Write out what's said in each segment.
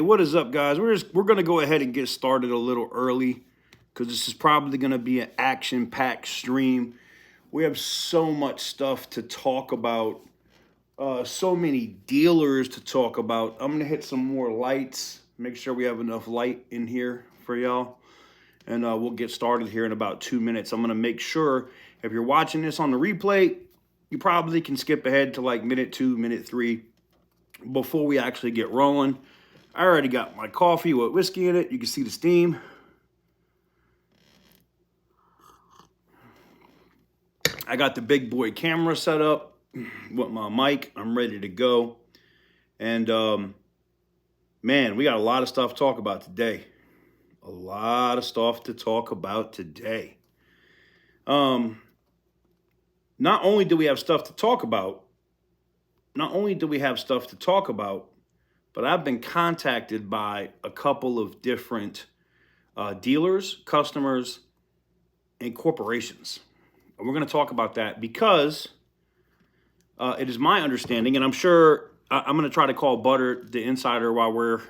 what is up, guys? We're gonna go ahead and get started a little early because this is probably gonna be an action-packed stream. We have so much stuff to talk about, so many dealers to talk about. I'm gonna hit some more lights, make sure we have enough light in here for y'all, and we'll get started here in about 2 minutes. I'm gonna make sure if you're watching this on the replay, you probably can skip ahead to like minute 2, minute 3 before we actually get rolling. I already got my coffee with whiskey in it. You can see the steam. I got the big boy camera set up with my mic. I'm ready to go. And man, we got a lot of stuff to talk about today. A lot of stuff to talk about today. Not only do we have stuff to talk about, but I've been contacted by a couple of different dealers, customers, and corporations. And we're going to talk about that because it is my understanding, and I'm sure I'm going to try to call Butter, the insider, while we're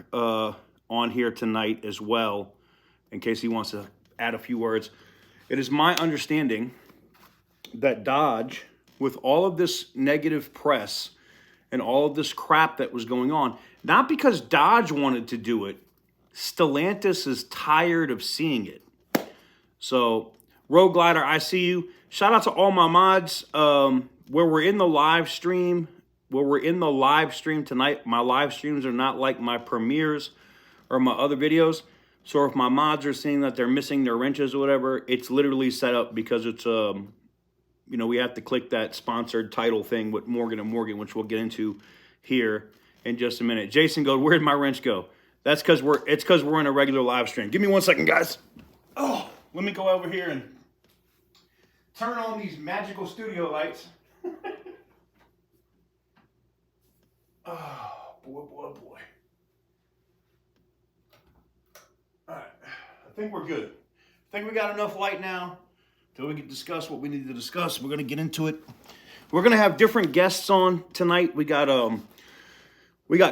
on here tonight as well, in case he wants to add a few words. It is my understanding that Dodge, with all of this negative press and all of this crap that was going on, not because Dodge wanted to do it, Stellantis is tired of seeing it. So, Road Glider, I see you. Shout out to all my mods. Where we're in the live stream tonight, my live streams are not like my premieres or my other videos. So if my mods are seeing that they're missing their wrenches or whatever, it's literally set up because it's we have to click that sponsored title thing with Morgan & Morgan, which we'll get into here in just a minute. Jason goes, where'd my wrench go? That's because we're in a regular live stream. Give me 1 second, guys. Oh, let me go over here and turn on these magical studio lights. Oh, boy. All right, I think we're good. I think we got enough light now till we can discuss what we need to discuss. We're going to get into it. We're going to have different guests on tonight. We got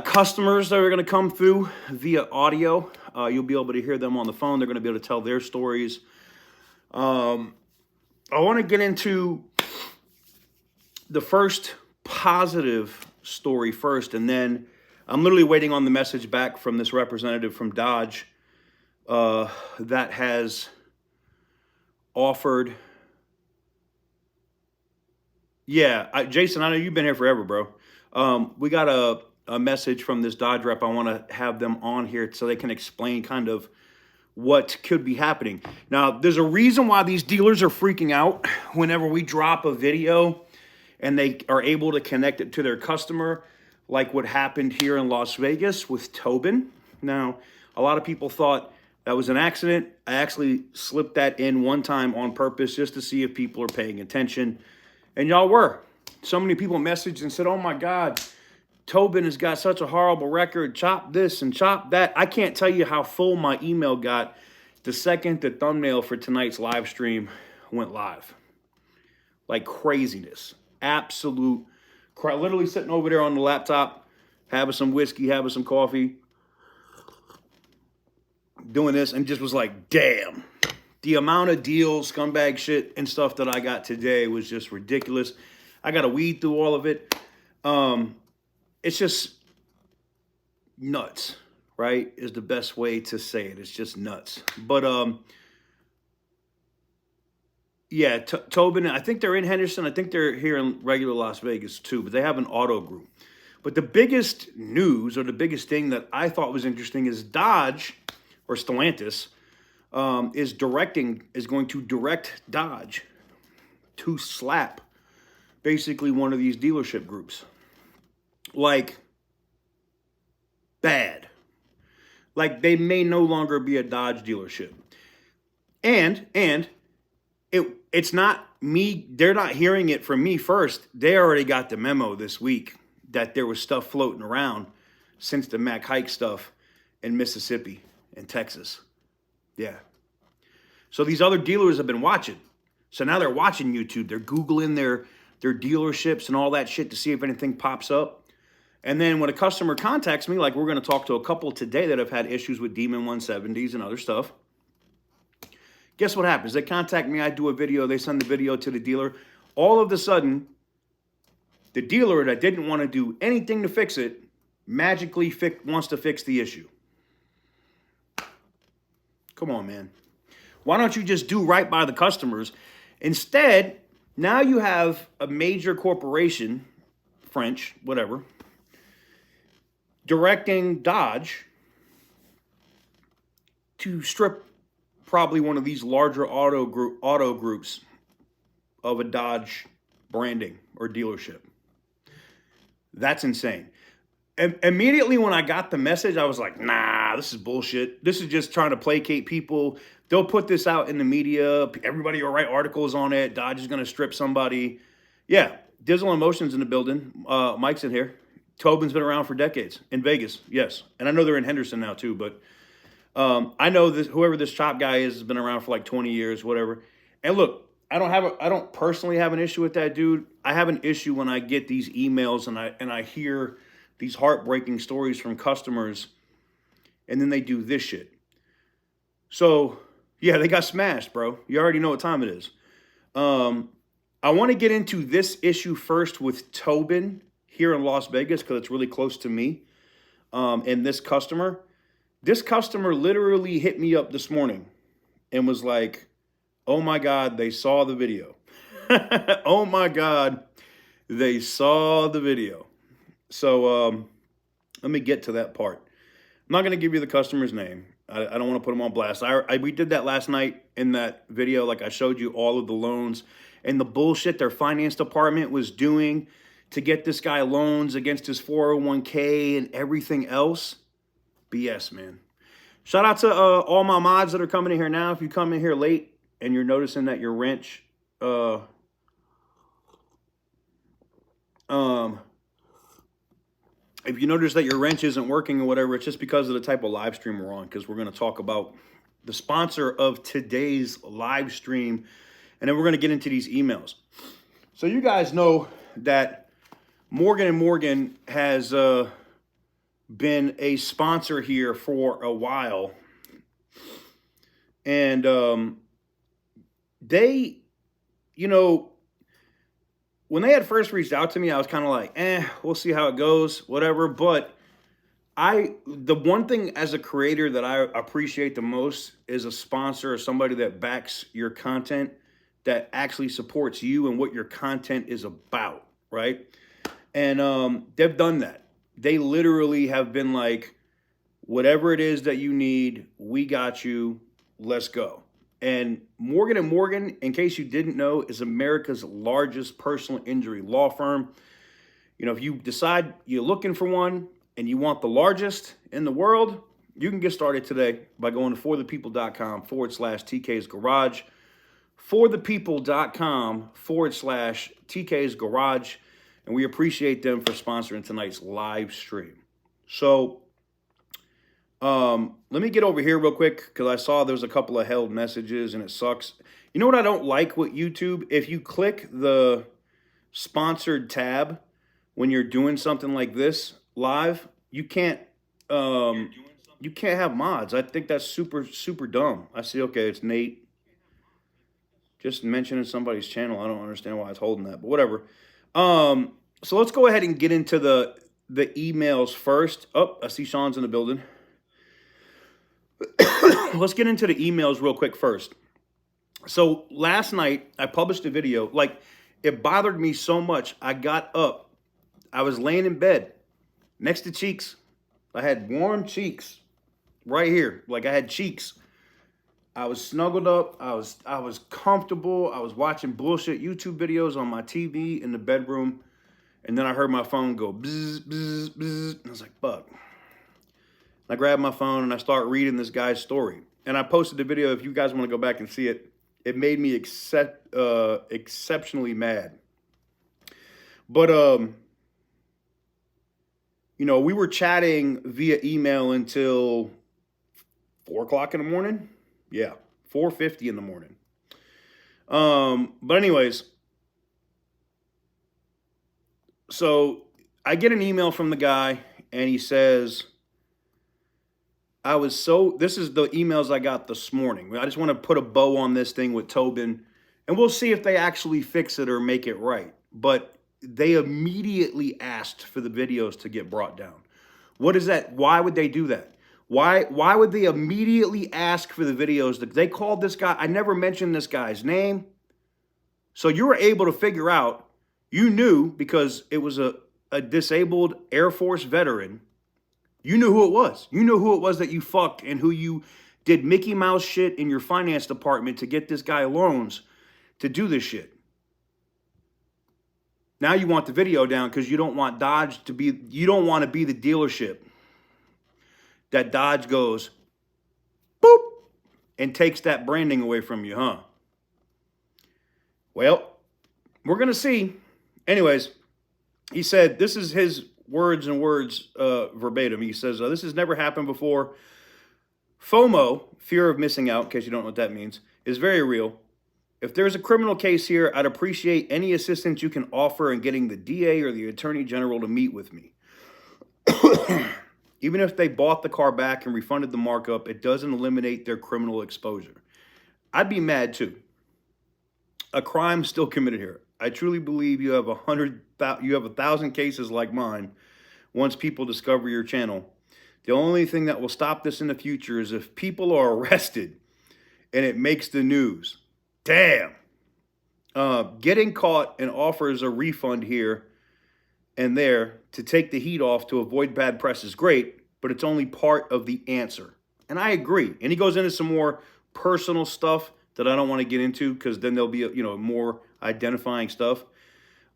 customers that are going to come through via audio. You'll be able to hear them on the phone. They're going to be able to tell their stories. I want to get into the first positive story first, and then I'm literally waiting on the message back from this representative from Dodge that has offered. Yeah, Jason, I know you've been here forever, bro. We got a message from this Dodge rep. I want to have them on here so they can explain kind of what could be happening. Now, there's a reason why these dealers are freaking out whenever we drop a video and they are able to connect it to their customer, like what happened here in Las Vegas with Towbin. Now, a lot of people thought that was an accident. I actually slipped that in one time on purpose just to see if people are paying attention. And y'all were. So many people messaged and said, oh my God, Towbin has got such a horrible record. Chop this and chop that. I can't tell you how full my email got the second the thumbnail for tonight's live stream went live. Like craziness. Absolute crap. Literally sitting over there on the laptop, having some whiskey, having some coffee, doing this, and just was like, damn. The amount of deals, scumbag shit, and stuff that I got today was just ridiculous. I got to weed through all of it. It's just nuts, right? Is the best way to say it. It's just nuts. But yeah, Towbin, I think they're in Henderson. I think they're here in regular Las Vegas too, but they have an auto group. But the biggest news, or the biggest thing that I thought was interesting, is Dodge, or Stellantis, is going to direct Dodge to slap basically one of these dealership groups. Like, bad. Like, they may no longer be a Dodge dealership. And it's not me, they're not hearing it from me first. They already got the memo this week that there was stuff floating around since the Mac Hike stuff in Mississippi and Texas. Yeah. So these other dealers have been watching. So now they're watching YouTube. They're Googling their dealerships and all that shit to see if anything pops up. And then when a customer contacts me, like we're going to talk to a couple today that have had issues with Demon 170s and other stuff. Guess what happens? They contact me, I do a video, they send the video to the dealer. All of a sudden, the dealer that didn't want to do anything to fix it magically wants to fix the issue. Come on, man. Why don't you just do right by the customers? Instead, now you have a major corporation, French, whatever, directing Dodge to strip probably one of these larger auto groups of a Dodge branding or dealership. That's insane. Immediately when I got the message, I was like, nah, this is bullshit. This is just trying to placate people. They'll put this out in the media. Everybody will write articles on it. Dodge is going to strip somebody. Yeah, Dizzle Emotions in the building. Mike's in here. Towbin's been around for decades. In Vegas, yes. And I know they're in Henderson now too, but I know this, whoever this chop guy is has been around for like 20 years, whatever. And look, I don't personally have an issue with that dude. I have an issue when I get these emails and I hear these heartbreaking stories from customers, and then they do this shit. So, yeah, they got smashed, bro. You already know what time it is. I want to get into this issue first with Towbin here in Las Vegas because it's really close to me. And this customer literally hit me up this morning and was like, oh my God, they saw the video. Oh my God, they saw the video. So let me get to that part. I'm not going to give you the customer's name. I don't want to put them on blast. We did that last night in that video. Like I showed you all of the loans and the bullshit their finance department was doing to get this guy loans against his 401k and everything else. BS, man. Shout out to all my mods that are coming in here now. If you come in here late and you're noticing that your wrench, if you notice that your wrench isn't working or whatever, it's just because of the type of live stream we're on, because we're going to talk about the sponsor of today's live stream, and then we're going to get into these emails. So you guys know that Morgan & Morgan has been a sponsor here for a while, and they, you know, when they had first reached out to me, I was kind of like, we'll see how it goes, whatever. But the one thing as a creator that I appreciate the most is a sponsor or somebody that backs your content, that actually supports you and what your content is about, right? And they've done that. They literally have been like, whatever it is that you need, we got you, let's go. And Morgan & Morgan, in case you didn't know, is America's largest personal injury law firm. You know, if you decide you're looking for one and you want the largest in the world, you can get started today by going to forthepeople.com/TK's Garage. forthepeople.com/TK's Garage. And we appreciate them for sponsoring tonight's live stream. So, let me get over here real quick because I saw there's a couple of held messages and it sucks. You know what I don't like with YouTube? If you click the sponsored tab when you're doing something like this live, you can't have mods. I think that's super dumb. I see, okay, it's Nate. Just mentioning somebody's channel. I don't understand why it's holding that, but whatever. So let's go ahead and get into the emails first. Oh, I see Sean's in the building. Let's get into the emails real quick first. So last night I published a video. Like, it bothered me so much. I got up. I was laying in bed next to Cheeks. I had warm cheeks right here. Like, I had cheeks. I was snuggled up. I was comfortable. I was watching bullshit YouTube videos on my TV in the bedroom. And then I heard my phone go bzz, bzz, bzz. And I was like, fuck. I grabbed my phone and I start reading this guy's story. And I posted the video. If you guys want to go back and see it, it made me exceptionally mad. But, you know, we were chatting via email until 4 o'clock in the morning. Yeah, 4:50 in the morning. But anyways, so I get an email from the guy, and he says, this is the emails I got this morning. I just want to put a bow on this thing with Towbin, and we'll see if they actually fix it or make it right. But they immediately asked for the videos to get brought down. What is that? Why would they do that? Why would they immediately ask for the videos? They called this guy. I never mentioned this guy's name. So you were able to figure out, you knew, because it was a disabled Air Force veteran. You knew who it was. You knew who it was that you fucked and who you did Mickey Mouse shit in your finance department to get this guy loans to do this shit. Now you want the video down because you don't want Dodge to be, you don't want to be the dealership that Dodge goes, boop, and takes that branding away from you, huh? Well, we're going to see. Anyways, he said, this is his words verbatim. He says, this has never happened before. FOMO, fear of missing out, in case you don't know what that means, is very real. If there's a criminal case here, I'd appreciate any assistance you can offer in getting the DA or the Attorney General to meet with me. Even if they bought the car back and refunded the markup, it doesn't eliminate their criminal exposure. I'd be mad too. A crime still committed here. I truly believe you have 1,000 cases like mine once people discover your channel. The only thing that will stop this in the future is if people are arrested and it makes the news. Damn. Getting caught and offers a refund here and there to take the heat off to avoid bad press is great, but it's only part of the answer. And I agree. And he goes into some more personal stuff that I don't want to get into because then there'll be, more identifying stuff.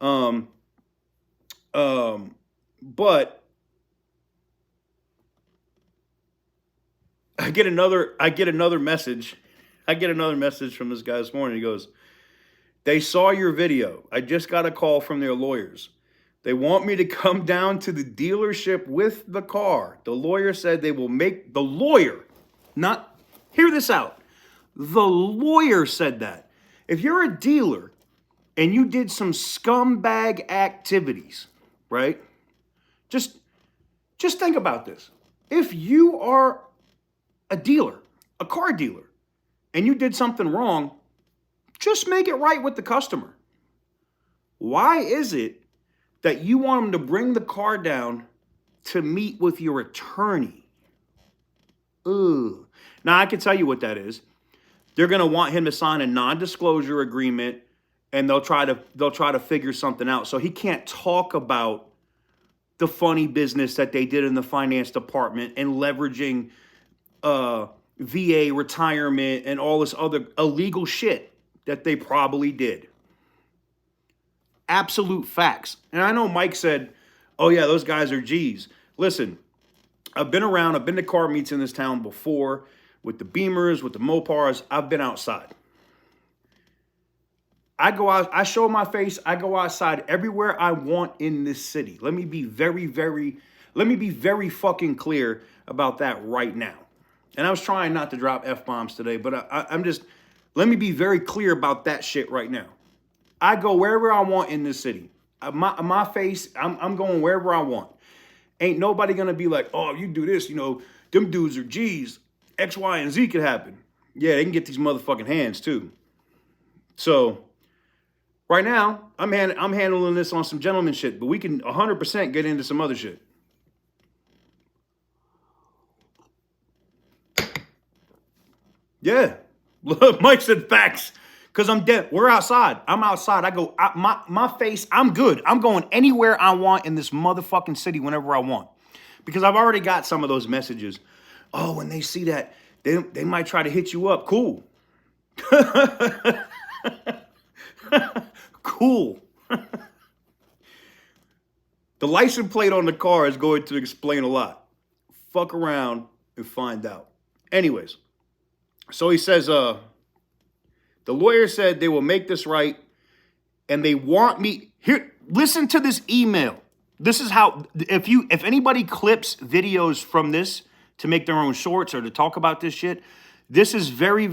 But I get another message. I get another message from this guy this morning. He goes, they saw your video. I just got a call from their lawyers. They want me to come down to the dealership with the car. The lawyer said they will make, the lawyer, not, hear this out. The lawyer said that. If you're a dealer and you did some scumbag activities, right? Just think about this. If you are a dealer, a car dealer, and you did something wrong, just make it right with the customer. Why is it that you want them to bring the car down to meet with your attorney? Ugh. Now, I can tell you what that is. They're going to want him to sign a non-disclosure agreement, and they'll try to figure something out. So he can't talk about the funny business that they did in the finance department and leveraging VA retirement and all this other illegal shit that they probably did. Absolute facts. And I know Mike said, oh yeah, those guys are G's. Listen, I've been to car meets in this town before with the Beamers, with the Mopars. I've been outside. I go out, I show my face, I go outside everywhere I want in this city. Let me be very fucking clear about that right now. And I was trying not to drop F-bombs today, but I'm just, let me be very clear about that shit right now. I go wherever I want in this city. My face, I'm going wherever I want. Ain't nobody gonna be like, oh, you do this, them dudes are G's. X, Y, and Z could happen. Yeah, they can get these motherfucking hands too. So right now, I'm handling this on some gentleman shit, but we can 100% get into some other shit. Yeah, Mike said facts. Because I'm dead. We're outside. I'm outside. I go, my face, I'm good. I'm going anywhere I want in this motherfucking city whenever I want. Because I've already got some of those messages. Oh, when they see that, they might try to hit you up. Cool. Cool. The license plate on the car is going to explain a lot. Fuck around and find out. Anyways, so he says, the lawyer said they will make this right, and they want me here. Listen to this email. This is how, if anybody clips videos from this to make their own shorts or to talk about this shit, this is very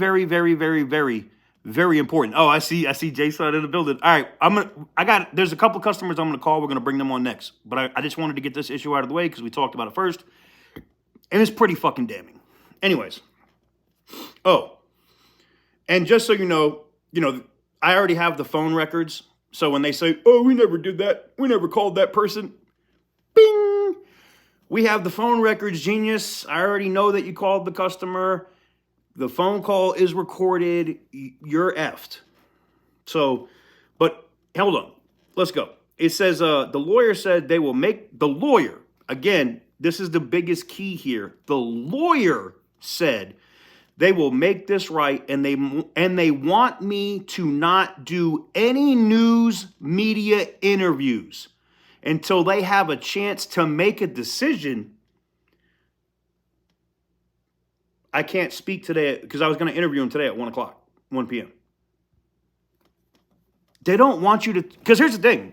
Very important. Oh, I see Jason in the building. All right, there's a couple customers I'm gonna call. We're gonna bring them on next. But I just wanted to get this issue out of the way because we talked about it first. And it's pretty fucking damning. Anyways. Oh, and just so you know, I already have the phone records. So when they say, oh, we never did that, we never called that person, bing, we have the phone records, genius. I already know that you called the customer. The phone call is recorded. You're effed. So, but hold on. Let's go. It says the lawyer said they will make, the lawyer, again, this is the biggest key here. The lawyer said they will make this right, and they want me to not do any news media interviews until they have a chance to make a decision. I can't speak today because I was going to interview him today at 1 p.m. They don't want you to, because here's the thing.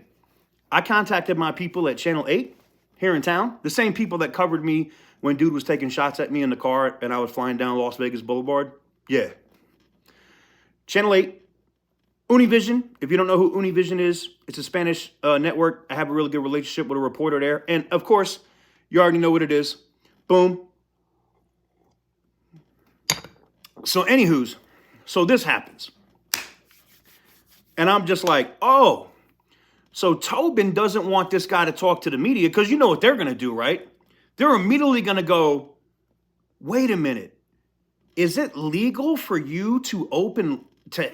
I contacted my people at Channel 8 here in town, the same people that covered me when dude was taking shots at me in the car and I was flying down Las Vegas Boulevard. Yeah. Channel 8, Univision. If you don't know who Univision is, it's a Spanish network. I have a really good relationship with a reporter there. And of course, you already know what it is. Boom. So anywho's, so this happens. And I'm just like, oh, so Towbin doesn't want this guy to talk to the media because you know what they're going to do, right? They're immediately going to go, wait a minute. Is it legal for you to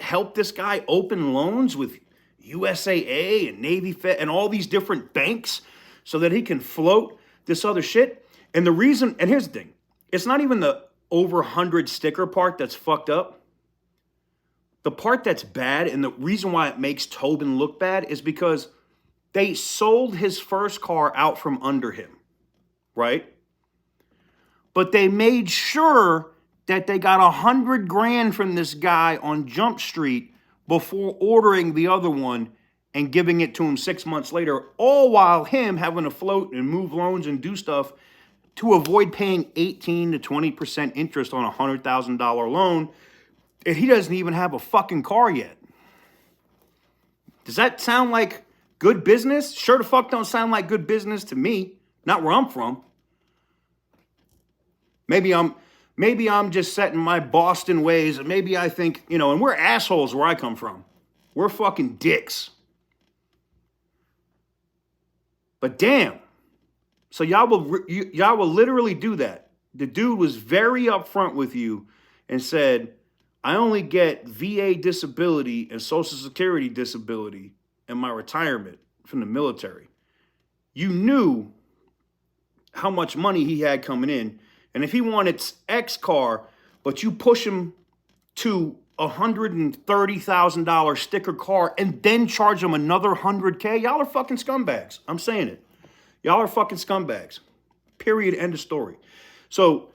help this guy open loans with USAA and Navy Fed and all these different banks so that he can float this other shit? And the reason, and here's the thing, it's not even the over 100 sticker part that's fucked up. The part that's bad, and the reason why it makes Towbin look bad is because they sold his first car out from under him, right? But they made sure that they got $100 grand from this guy on Jump Street before ordering the other one and giving it to him 6 months later, all while him having to float and move loans and do stuff to avoid paying 18 to 20% interest on a $100,000 loan. And he doesn't even have a fucking car yet. Does that sound like good business? Sure the fuck don't sound like good business to me. Not where I'm from. Maybe I'm just set in my Boston ways. Maybe I think, and we're assholes where I come from. We're fucking dicks. But damn. So y'all will literally do that. The dude was very upfront with you and said, I only get VA disability and Social Security disability and my retirement from the military. You knew how much money he had coming in. And if he wanted X car, but you push him to $130,000 sticker car and then charge him another $100K, y'all are fucking scumbags. I'm saying it. Y'all are fucking scumbags. Period. End of story. So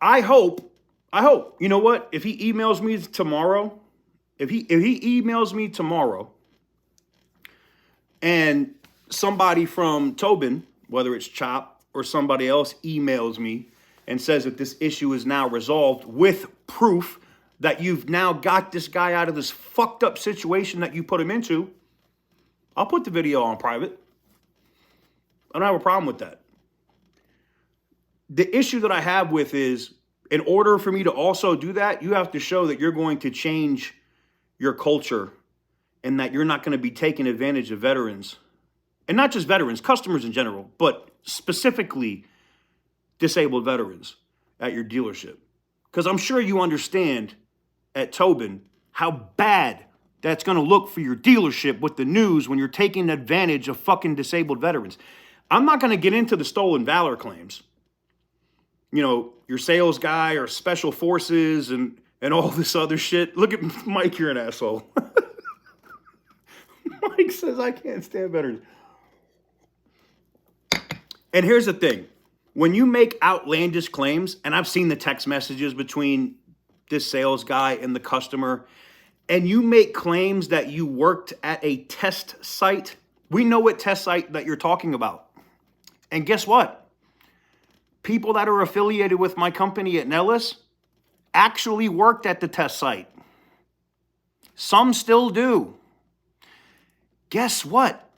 I hope, you know what? If he emails me tomorrow, if he emails me tomorrow and somebody from Towbin, whether it's Chop or somebody else, emails me and says that this issue is now resolved with proof that you've now got this guy out of this fucked up situation that you put him into, I'll put the video on private. I don't have a problem with that. The issue that I have with is, in order for me to also do that, you have to show that you're going to change your culture and that you're not going to be taking advantage of veterans. And not just veterans, customers in general, but specifically disabled veterans at your dealership. Because I'm sure you understand at Towbin how bad that's going to look for your dealership with the news when you're taking advantage of fucking disabled veterans. I'm not going to get into the stolen valor claims. Your sales guy or special forces and all this other shit. Look at Mike, you're an asshole. Mike says, I can't stand veterans. And here's the thing. When you make outlandish claims, and I've seen the text messages between this sales guy and the customer, and you make claims that you worked at a test site, we know what test site that you're talking about. And guess what? People that are affiliated with my company at Nellis actually worked at the test site. Some still do. Guess what?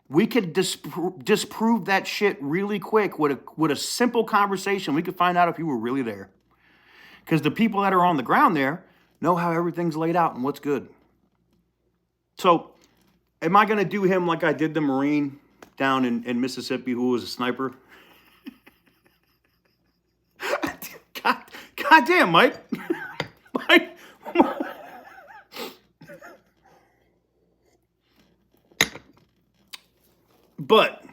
We could disprove that shit really quick with a simple conversation. We could find out if you were really there. Because the people that are on the ground there know how everything's laid out and what's good. So, am I going to do him like I did the Marine down in Mississippi who was a sniper? God damn, Mike. Mike. But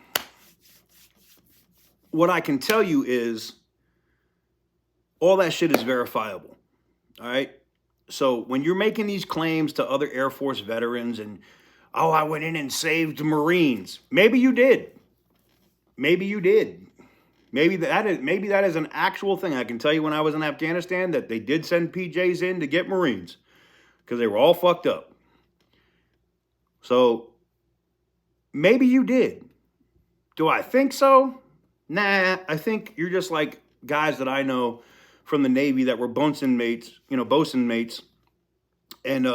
what I can tell you is all that shit is verifiable. All right. So when you're making these claims to other Air Force veterans and, oh, I went in and saved Marines. Maybe you did. Maybe you did. Maybe that is an actual thing. I can tell you when I was in Afghanistan that they did send PJs in to get Marines because they were all fucked up. So maybe you did. Do I think so? Nah, I think you're just like guys that I know from the Navy that were bosun mates, and,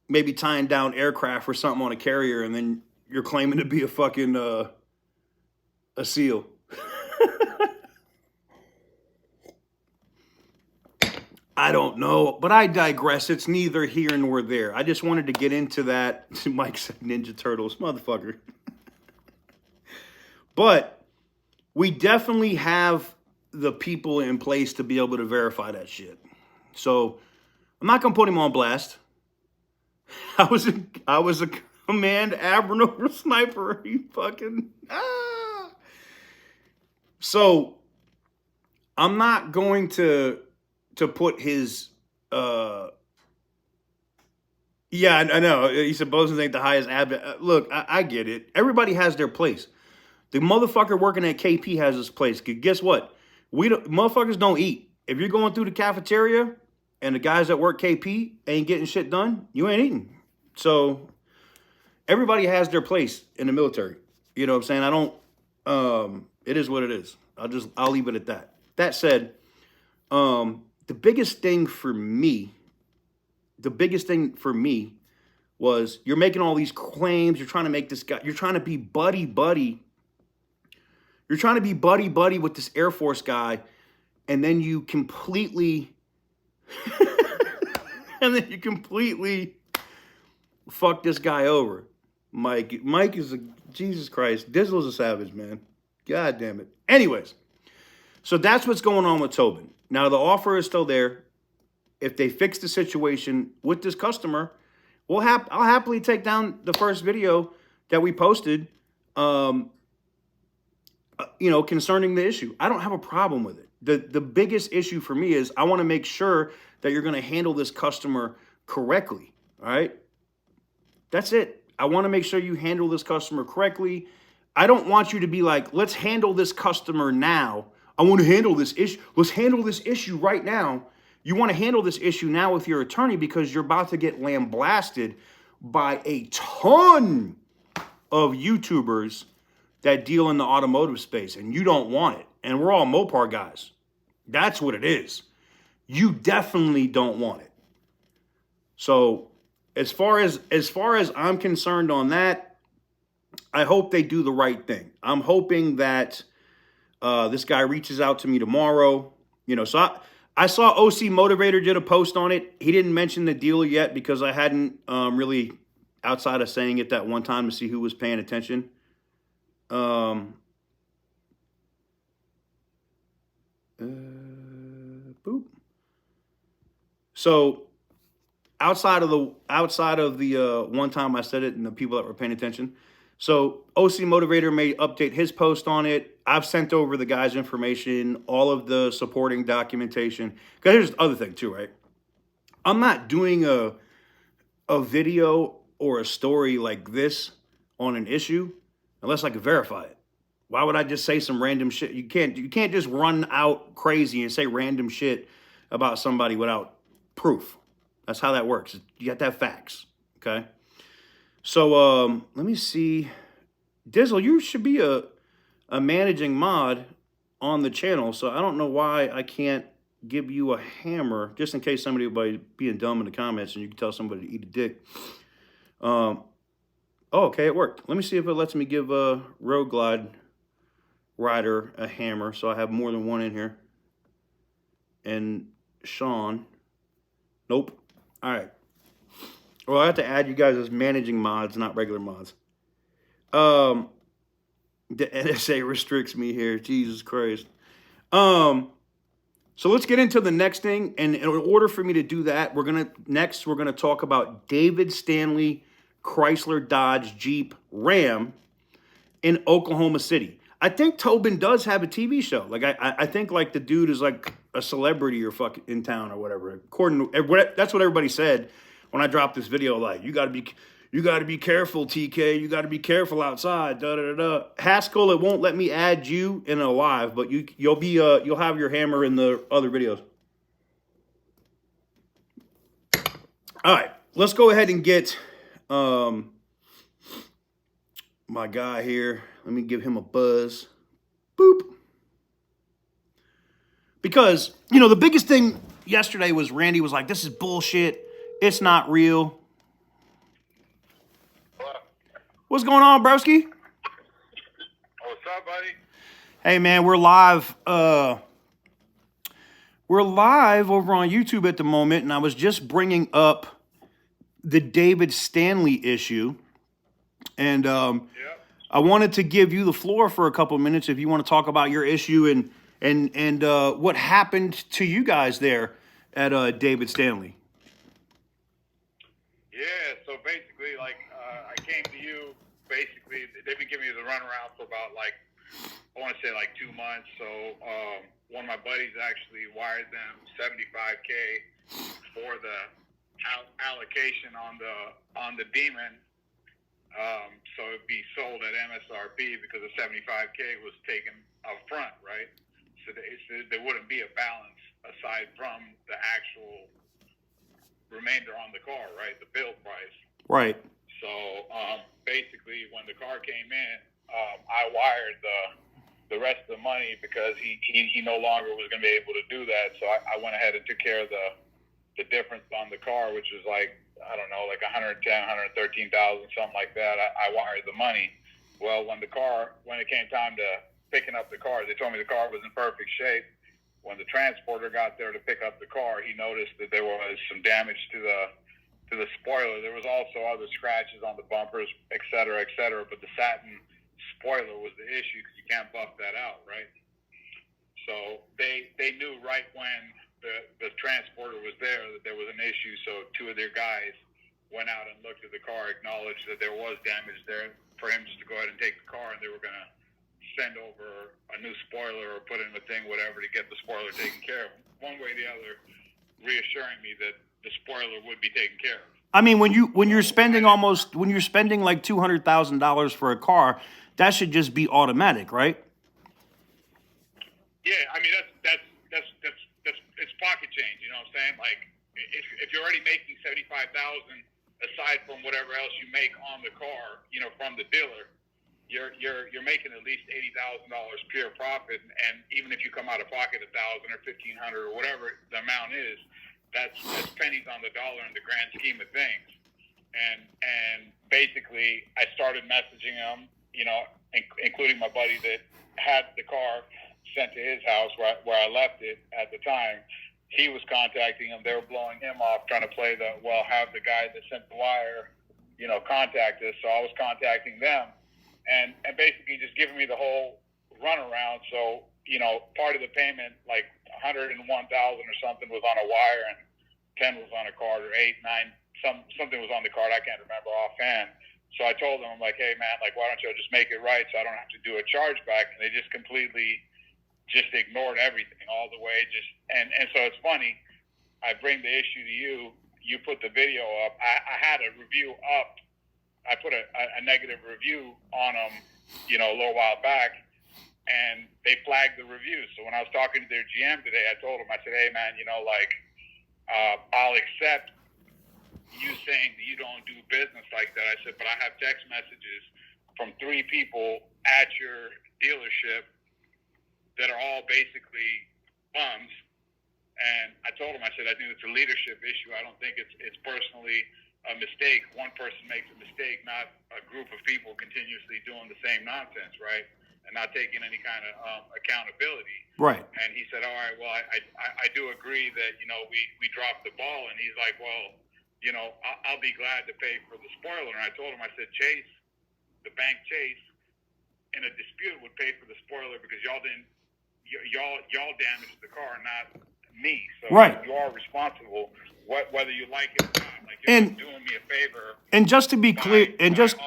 maybe tying down aircraft or something on a carrier, and then you're claiming to be a fucking, a SEAL. I don't know, but I digress. It's neither here nor there. I just wanted to get into that. Mike said Ninja Turtles, motherfucker. But we definitely have the people in place to be able to verify that shit. So I'm not gonna put him on blast. I was a command admiral sniper. You fucking So I'm not going to put his yeah, I know. He said Bosun's ain't the highest advocate. Look, I get it. Everybody has their place. The motherfucker working at KP has his place. Guess what? Motherfuckers don't eat. If you're going through the cafeteria and the guys that work KP ain't getting shit done, you ain't eating. So everybody has their place in the military. You know what I'm saying? It is what it is. I'll leave it at that. That said, the biggest thing for me was you're making all these claims. You're trying to make this guy, you're trying to be buddy. You're trying to be buddy with this Air Force guy, and then you completely, fuck this guy over. Mike is Jesus Christ. Dizzle's a savage, man. God damn it. Anyways, so that's what's going on with Towbin. Now, the offer is still there. If they fix the situation with this customer, I'll happily take down the first video that we posted, concerning the issue. I don't have a problem with it. The biggest issue for me is I want to make sure that you're going to handle this customer correctly. All right. That's it. I want to make sure you handle this customer correctly. I don't want you to be like, let's handle this customer now. I want to handle this issue. Let's handle this issue right now. You want to handle this issue now with your attorney because you're about to get lambasted by a ton of YouTubers that deal in the automotive space, and you don't want it. And we're all Mopar guys. That's what it is. You definitely don't want it. So as far as I'm concerned on that, I hope they do the right thing. I'm hoping that this guy reaches out to me tomorrow. So I saw OC Motivator did a post on it. He didn't mention the dealer yet because I hadn't really, outside of saying it that one time to see who was paying attention. Boop. So outside of the one time I said it and the people that were paying attention. So OC Motivator may update his post on it. I've sent over the guy's information, all of the supporting documentation. Because here's the other thing too, right? I'm not doing a video or a story like this on an issue unless I can verify it. Why would I just say some random shit? You can't just run out crazy and say random shit about somebody without proof. That's how that works. You got to have facts, okay? So let me see. Dizzle, you should be a managing mod on the channel, so I don't know why I can't give you a hammer, just in case somebody being dumb in the comments and you can tell somebody to eat a dick. Oh, okay, it worked. Let me see if it lets me give a Road Glide rider a hammer, so I have more than one in here. And Sean, nope. All right. Well, I have to add you guys as managing mods, not regular mods. The NSA restricts me here. Jesus Christ. So let's get into the next thing. And in order for me to do that, we're gonna talk about David Stanley Chrysler Dodge Jeep Ram in Oklahoma City. I think Towbin does have a TV show. Like I think like the dude is like a celebrity or fuck in town or whatever. According to that's what everybody said when I dropped this video. Like you gotta be careful, TK. You gotta be careful outside. Da da da da. Haskell, it won't let me add you in a live, but you'll have your hammer in the other videos. All right, let's go ahead and get my guy here. Let me give him a buzz. Boop. Because, you know, the biggest thing yesterday was Randy was like, this is bullshit. It's not real. Hello. What's going on, broski? What's up, buddy? Hey, man, we're live. We're live over on YouTube at the moment, and I was just bringing up the David Stanley issue. And Yep. I wanted to give you the floor for a couple of minutes if you want to talk about your issue and what happened to you guys there at David Stanley. Yeah, so basically, like, I came to you, basically, they've been giving me the runaround for about, like, I want to say, like, 2 months. So one of my buddies actually wired them $75K for the allocation on the Demon. So it'd be sold at MSRP because the $75K was taken up front, right? So there wouldn't be a balance aside from the actual remainder on the car, right? The build price. Right. So basically, when the car came in, I wired the rest of the money because he no longer was going to be able to do that. So I went ahead and took care of the difference on the car, which was like, I don't know, like 110, 113,000, something like that. I wired the money. Well, when it came time to picking up the car, they told me the car was in perfect shape. When the transporter got there to pick up the car, he noticed that there was some damage to the spoiler. There was also other scratches on the bumpers, et cetera, but the satin spoiler was the issue because you can't buff that out, right? So they knew right when the transporter was there that there was an issue, so two of their guys went out and looked at the car, acknowledged that there was damage there for him just to go ahead and take the car, and they were going to send over a new spoiler or put in a thing, whatever, to get the spoiler taken care of. One way or the other, reassuring me that the spoiler would be taken care of. I mean, when you're spending like $200,000 for a car, that should just be automatic, right? Yeah, I mean that's it's pocket change. You know what I'm saying? Like if you're already making $75,000 aside from whatever else you make on the car, you know, from the dealer, you're making at least $80,000 pure profit. And even if you come out of pocket $1,000 or $1,500 or whatever the amount is, that's pennies on the dollar in the grand scheme of things. And basically, I started messaging them, you know, including my buddy that had the car sent to his house where I left it at the time. He was contacting him. They were blowing him off, trying to play have the guy that sent the wire, you know, contact us. So I was contacting them and basically just giving me the whole runaround. So, you know, part of the payment, like $101,000 or something was on a wire and 10 was on a card, or 8, 9, something was on the card. I can't remember offhand. So I told them, I'm like, hey man, like, why don't you just make it right so I don't have to do a chargeback? And they just completely ignored everything all the way. And so it's funny. I bring the issue to you. You put the video up. I had a review up. I put a negative review on them, you know, a little while back, and they flagged the review. So when I was talking to their GM today, I told him, I said, hey man, you know, like, I'll accept you saying that you don't do business like that. I said, but I have text messages from 3 people at your dealership that are all basically bums, And I told him, I said, I think it's a leadership issue. I don't think it's personally a mistake. One person makes a mistake, not a group of people continuously doing the same nonsense, right? And not taking any kind of accountability. Right. And he said, all right, well, I do agree that, we dropped the ball. And he's like, well, I'll be glad to pay for the spoiler. And I told him, I said, Chase, the bank Chase, in a dispute would pay for the spoiler because y'all damaged the car, not me. So right. You are responsible, whether you like it or not. Like you're doing me a favor. And just to be clear, and just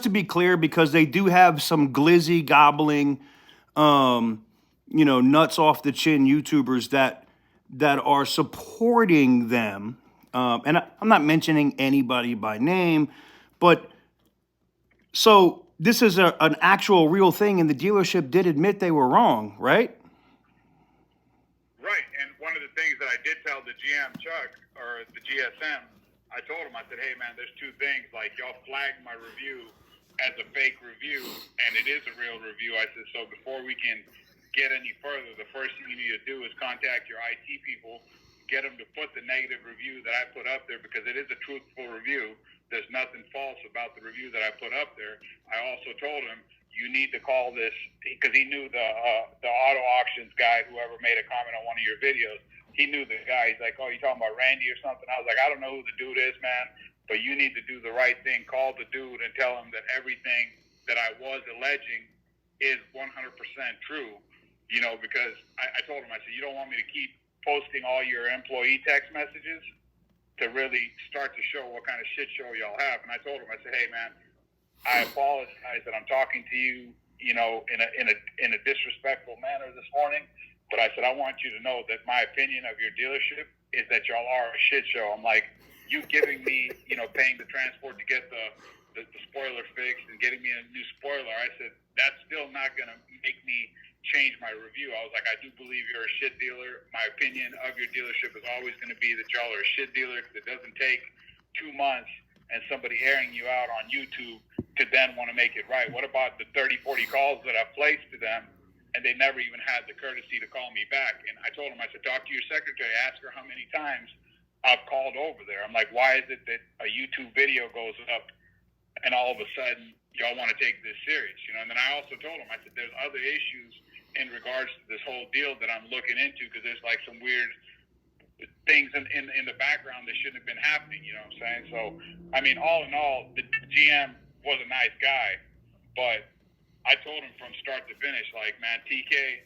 to be clear, because they do have some glizzy gobbling, nuts off the chin YouTubers that are supporting them. And I'm not mentioning anybody by name, but so this is an actual real thing, and the dealership did admit they were wrong, right? Right, and one of the things that I did tell the GM Chuck, or the GSM, I told him, I said, hey man, there's two things, like y'all flagged my review as a fake review, and it is a real review. I said, so before we can get any further, the first thing you need to do is contact your IT people, get them to put the negative review that I put up there, because it is a truthful review. There's nothing false about the review that I put up there. I also told him, you need to call this, because he knew the auto auctions guy, whoever made a comment on one of your videos. He knew the guy. He's like, oh, you talking about Randy or something? I was like, I don't know who the dude is, man, but you need to do the right thing. Call the dude and tell him that everything that I was alleging is 100% true, because I told him, I said, you don't want me to keep posting all your employee text messages to really start to show what kind of shit show y'all have. And I told him, I said, hey, man, I apologize that I'm talking to you, in a disrespectful manner this morning. But I said, I want you to know that my opinion of your dealership is that y'all are a shit show. I'm like, you giving me, paying the transport to get the spoiler fixed and getting me a new spoiler. I said, that's still not going to make me change my review. I was like, I do believe you're a shit dealer. My opinion of your dealership is always going to be that y'all are a shit dealer, because it doesn't take 2 months and somebody airing you out on YouTube to then want to make it right. What about the 30, 40 calls that I've placed to them, and they never even had the courtesy to call me back? And I told them, I said, talk to your secretary, ask her how many times I've called over there. I'm like, why is it that a YouTube video goes up and all of a sudden y'all want to take this serious? And then I also told them, I said, there's other issues in regards to this whole deal that I'm looking into, because there's like some weird things in the background that shouldn't have been happening, you know what I'm saying? So, I mean, all in all, the GM was a nice guy, but I told him from start to finish, like, man, TK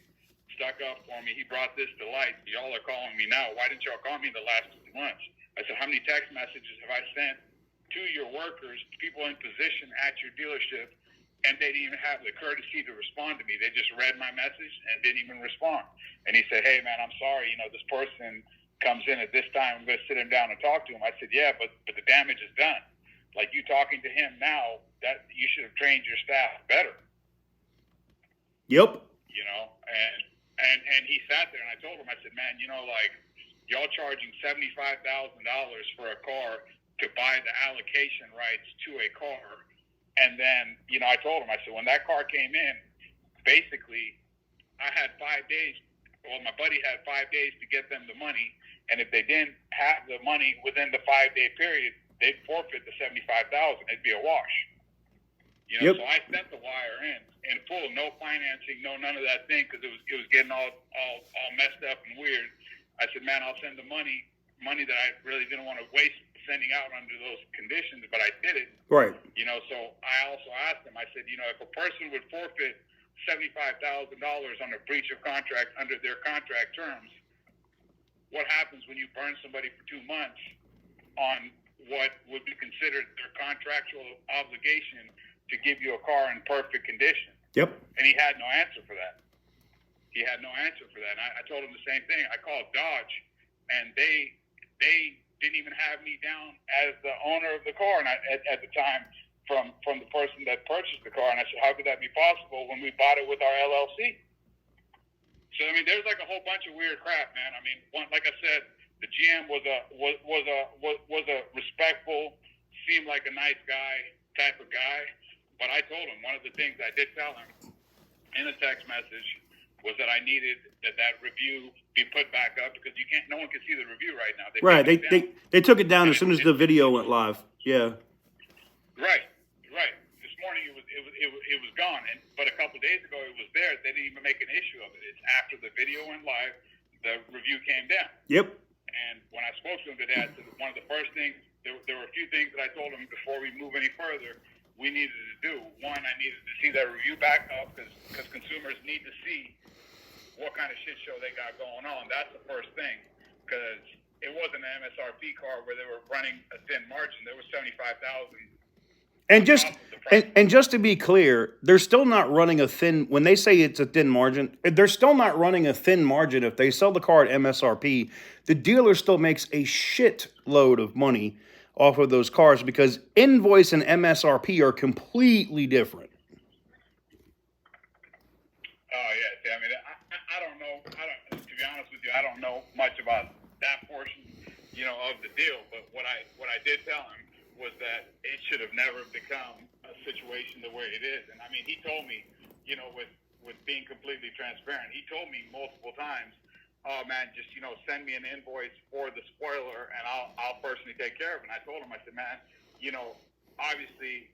stuck up for me. He brought this to light. Y'all are calling me now. Why didn't y'all call me the last 2 months? I said, how many text messages have I sent to your workers, people in position at your dealership, and they didn't even have the courtesy to respond to me? They just read my message and didn't even respond. And he said, hey, man, I'm sorry. This person comes in at this time. I'm going to sit him down and talk to him. I said, yeah, but the damage is done. Like, you talking to him now, that you should have trained your staff better. Yep. And he sat there, and I told him, I said, man, y'all charging $75,000 for a car to buy the allocation rights to a car. And then, I told him, I said, when that car came in, basically, I had 5 days. Well, my buddy had 5 days to get them the money. And if they didn't have the money within the 5-day period, they'd forfeit the $75,000. It'd be a wash. Yep. So I sent the wire in full, no financing, no none of that thing, because it was getting all messed up and weird. I said, man, I'll send the money that I really didn't want to waste sending out under those conditions, but I did it. Right. So I also asked him, I said, if a person would forfeit $75,000 on a breach of contract under their contract terms, what happens when you burn somebody for 2 months on what would be considered their contractual obligation to give you a car in perfect condition? Yep. And he had no answer for that. And I told him the same thing. I called Dodge, and they didn't even have me down as the owner of the car, and at the time, from the person that purchased the car. And I said, how could that be possible when we bought it with our LLC? So, I mean, there's like a whole bunch of weird crap, man. I mean, like I said, the GM was a respectful, seemed like a nice guy type of guy. But I told him, one of the things I did tell him in a text message, was that I needed that review be put back up because no one can see the review right now. Right. They took it down as soon as the video went live. Yeah. Right. This morning it was gone, but a couple of days ago it was there. They didn't even make an issue of it. It's after the video went live, the review came down. Yep. And when I spoke to him today, I said one of the first things, there were a few things that I told him before we move any further, we needed to do. One, I needed to see that review back up because consumers need to see what kind of shit show they got going on. That's the first thing, because it wasn't an MSRP car where they were running a thin margin. There was 75,000. And just to be clear, they're still not running a thin. When they say it's a thin margin, they're still not running a thin margin. If they sell the car at MSRP, the dealer still makes a shit load of money off of those cars because invoice and MSRP are completely different. Oh yeah, I mean, I don't know. To be honest with you, I don't know much about that portion, of the deal. But what I did tell him was that it should have never become a situation the way it is. And I mean, he told me, with being completely transparent, he told me multiple times, oh man, just, send me an invoice for the spoiler and I'll personally take care of it. And I told him, I said, man, obviously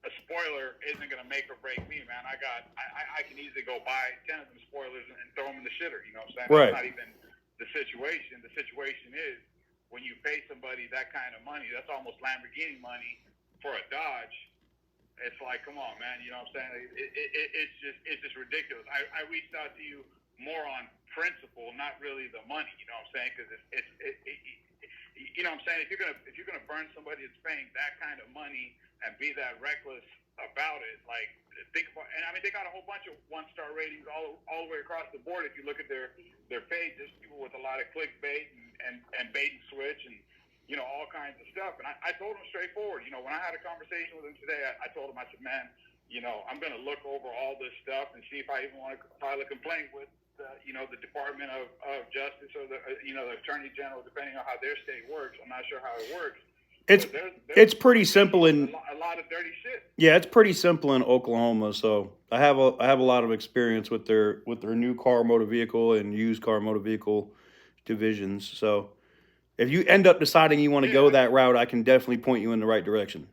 a spoiler isn't going to make or break me, man. I can easily go buy 10 of them spoilers and throw them in the shitter. You know what I'm saying? Right. That's not even the situation. The situation is, when you pay somebody that kind of money, that's almost Lamborghini money for a Dodge. It's like, come on, man. You know what I'm saying? It's just ridiculous. I reached out to you more on principle, not really the money. You know what I'm saying? Because you know what I'm saying? If you're gonna burn somebody that's paying that kind of money and be that reckless about it, like think about. And I mean, they got a whole bunch of 1-star ratings all the way across the board. If you look at their pages, people with a lot of clickbait and bait and switch and all kinds of stuff. And I told him straightforward. When I had a conversation with him today, I told him, I said, man, I'm going to look over all this stuff and see if I even want to file a complaint with the Department of Justice or the Attorney General, depending on how their state works. I'm not sure how it works. It's pretty simple in a lot of dirty shit. Yeah, it's pretty simple in Oklahoma. So I have a lot of experience with their new car motor vehicle and used car motor vehicle divisions. So if you end up deciding you want to go that route, I can definitely point you in the right direction.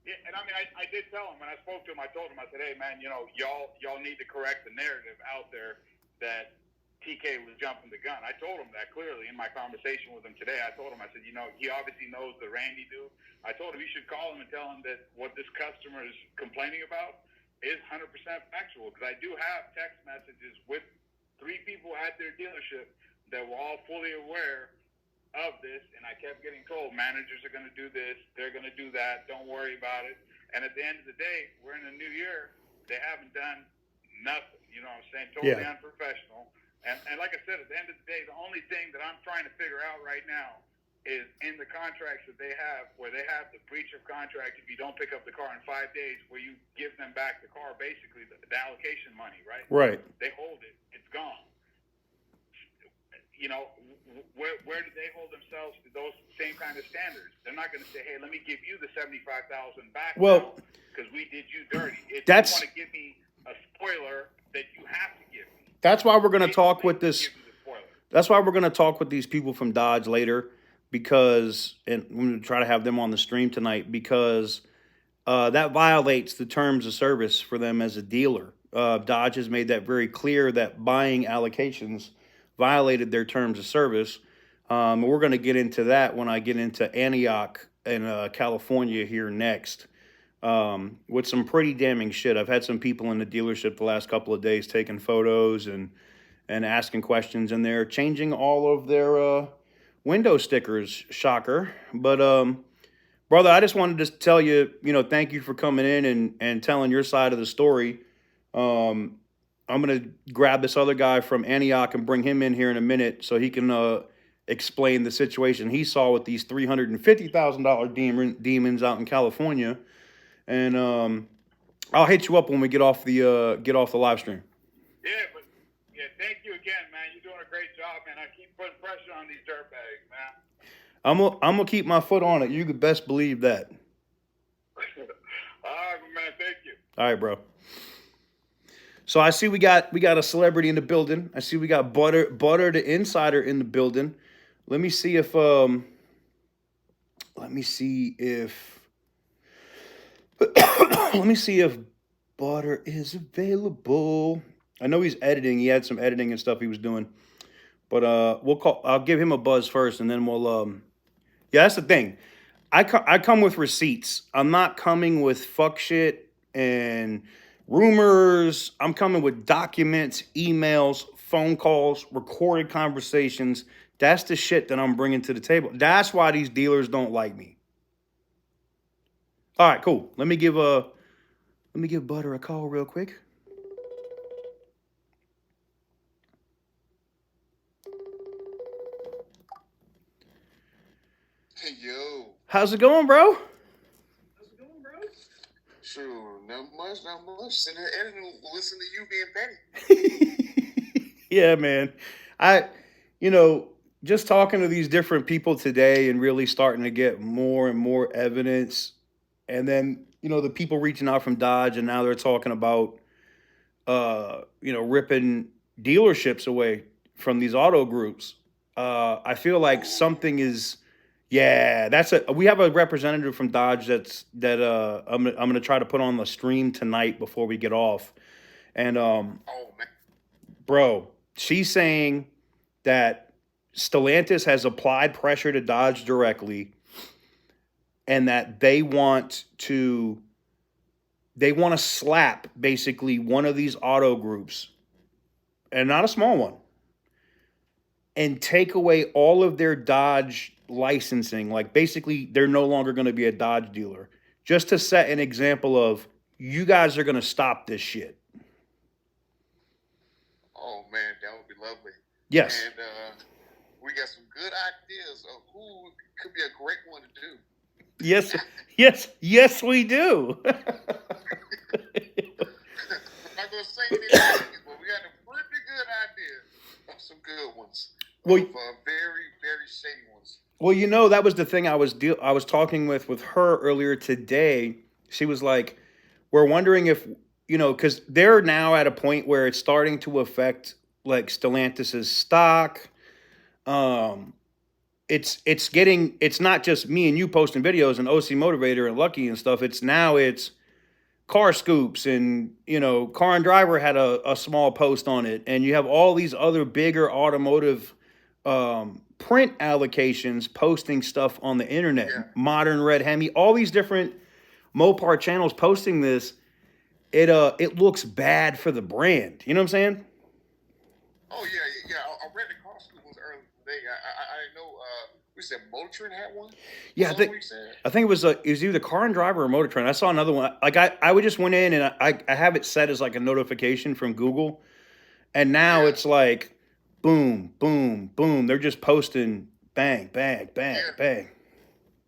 Yeah, and I mean, I did tell him when I spoke to him. I told him, I said, hey man, y'all need to correct the narrative out there that TK was jumping the gun. I told him that clearly in my conversation with him today. I told him, I said, he obviously knows the Randy dude. I told him you should call him and tell him that what this customer is complaining about is 100% factual. Because I do have text messages with 3 people at their dealership that were all fully aware of this, and I kept getting told managers are going to do this, they're going to do that, don't worry about it. And at the end of the day, we're in a new year, they haven't done nothing. You know what I'm saying? Totally unprofessional. And like I said, at the end of the day, the only thing that I'm trying to figure out right now is in the contracts that they have, where they have the breach of contract if you don't pick up the car in 5 days, where you give them back the car, basically the allocation money, right? Right. They hold it. It's gone. Where do they hold themselves to those same kind of standards? They're not going to say, hey, let me give you the 75,000 back because we did you dirty. If you want to give me a spoiler that you have to give me. That's why we're going to talk with this. That's why we're going to talk with these people from Dodge later because, and we're going to try to have them on the stream tonight because that violates the terms of service for them as a dealer. Dodge has made that very clear that buying allocations violated their terms of service. We're going to get into that when I get into Antioch in California here next with some pretty damning shit. I've had some people in the dealership the last couple of days taking photos and asking questions, and they're changing all of their window stickers. Shocker. But, brother, I just wanted to tell you, thank you for coming in and telling your side of the story. I'm going to grab this other guy from Antioch and bring him in here in a minute so he can explain the situation he saw with these $350,000 demons out in California. And I'll hit you up when we get off the live stream. Thank you again, man. You're doing a great job, man. I keep putting pressure on these dirtbags, man. I'm gonna keep my foot on it. You could best believe that. All right, man. Thank you. All right, bro. So I see we got a celebrity in the building. I see we got Butter the Insider in the building. Let me see if let me see if let me see if Butter is available. I know he's editing. He had some editing and stuff he was doing. But we'll call. I'll give him a buzz first, and then we'll. Yeah, that's the thing. I come with receipts. I'm not coming with fuck shit and rumors. I'm coming with documents, emails, phone calls, recorded conversations. That's the shit that I'm bringing to the table. That's why these dealers don't like me. All right, cool. Let me give Butter a call real quick. Hey, yo. How's it going, bro? Sure, not much. Sitting here editing, listen to you being petty. Yeah, man. Just talking to these different people today and really starting to get more and more evidence. And then, the people reaching out from Dodge and now they're talking about, ripping dealerships away from these auto groups. I feel like something is, yeah, we have a representative from Dodge I'm going to try to put on the stream tonight before we get off. And, Oh, man. bro, she's saying that Stellantis has applied pressure to Dodge directly and that they want to slap basically one of these auto groups, and not a small one, and take away all of their Dodge licensing. Like basically they're no longer going to be a Dodge dealer, just to set an example of, you guys are going to stop this shit. Oh, man, that would be lovely. Yes. And we got some good ideas of who could be a great one to do. Yes, we do. I'm not going to say anything, but we got a pretty good idea of some good ones. Well, very, very shady ones. Well, that was the thing I was talking with her earlier today. She was like, we're wondering if, because they're now at a point where it's starting to affect like Stellantis's stock. It's not just me and you posting videos and OC Motivator and Lucky and stuff. It's Car Scoops and, Car and Driver had a small post on it. And you have all these other bigger automotive print allocations posting stuff on the internet. Yeah. Modern Red Hemi, all these different Mopar channels posting this. It looks bad for the brand. You know what I'm saying? Oh, yeah. I read the Car Scoop ones earlier today. I know, we said Motor Trend had one? Yeah, I think it was either Car and Driver or Motor Trend. I saw another one. Like I would just went in and I have it set as like a notification from Google. And now it's like, boom, boom, boom. They're just posting bang, bang, bang, bang.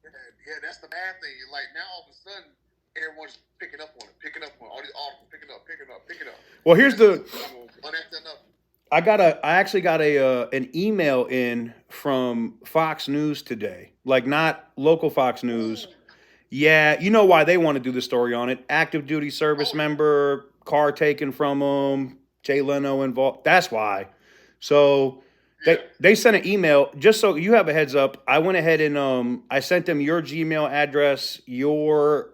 Yeah, that's the bad thing. Like now all of a sudden, everyone's picking up on it. All these articles picking up. Well, here's I I actually got an email in from Fox News today. Like not local Fox News. Yeah, you know why they want to do the story on it. Active duty service member, car taken from him, Jay Leno involved. That's why. So they sent an email, just so you have a heads up. I went ahead and I sent them your Gmail address, your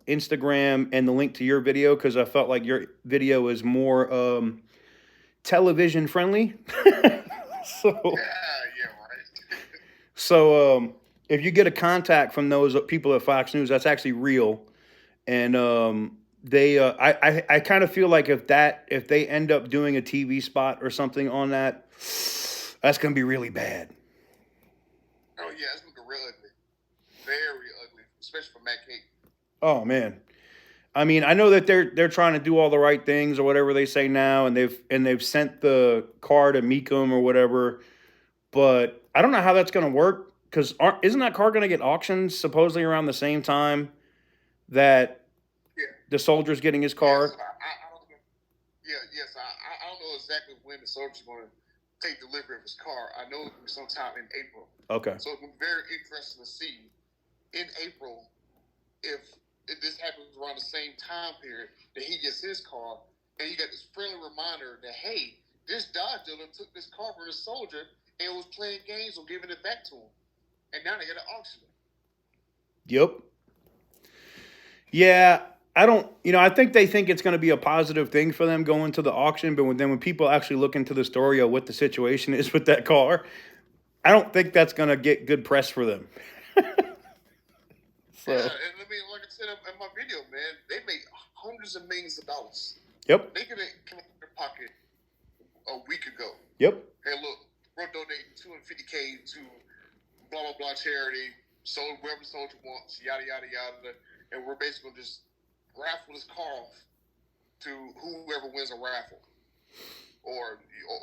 Instagram, and the link to your video because I felt like your video is more television friendly. So right. So if you get a contact from those people at Fox News, that's actually real. And I kind of feel like if they end up doing a TV spot or something on that's gonna be really bad. Oh yeah, it's looking real ugly, very ugly, especially for Matt Cake. Oh man, I mean, I know that they're trying to do all the right things or whatever they say now, and they've sent the car to Mecum or whatever, but I don't know how that's gonna work because isn't that car gonna get auctioned supposedly around the same time that the soldier's getting his car? Yes, I don't know exactly when the soldier's going to take delivery of his car. I know it'll be sometime in April. Okay. So it'll be very interesting to see in April if this happens around the same time period that he gets his car, and you got this friendly reminder that, hey, this Dodge dealer took this car from a soldier and was playing games on giving it back to him. And now they got to auction it. Yep. Yeah, I don't, I think they think it's going to be a positive thing for them going to the auction, but when people actually look into the story of what the situation is with that car, I don't think that's going to get good press for them. So. Yeah, and I mean, like I said in my video, man, they make hundreds of millions of dollars. Yep. They could have come out of their pocket a week ago. Yep. Hey, look, we're donating $250K to blah, blah, blah charity, so whoever the soldier wants, yada, yada, yada. And we're basically going to just raffle this car off to whoever wins a raffle. Or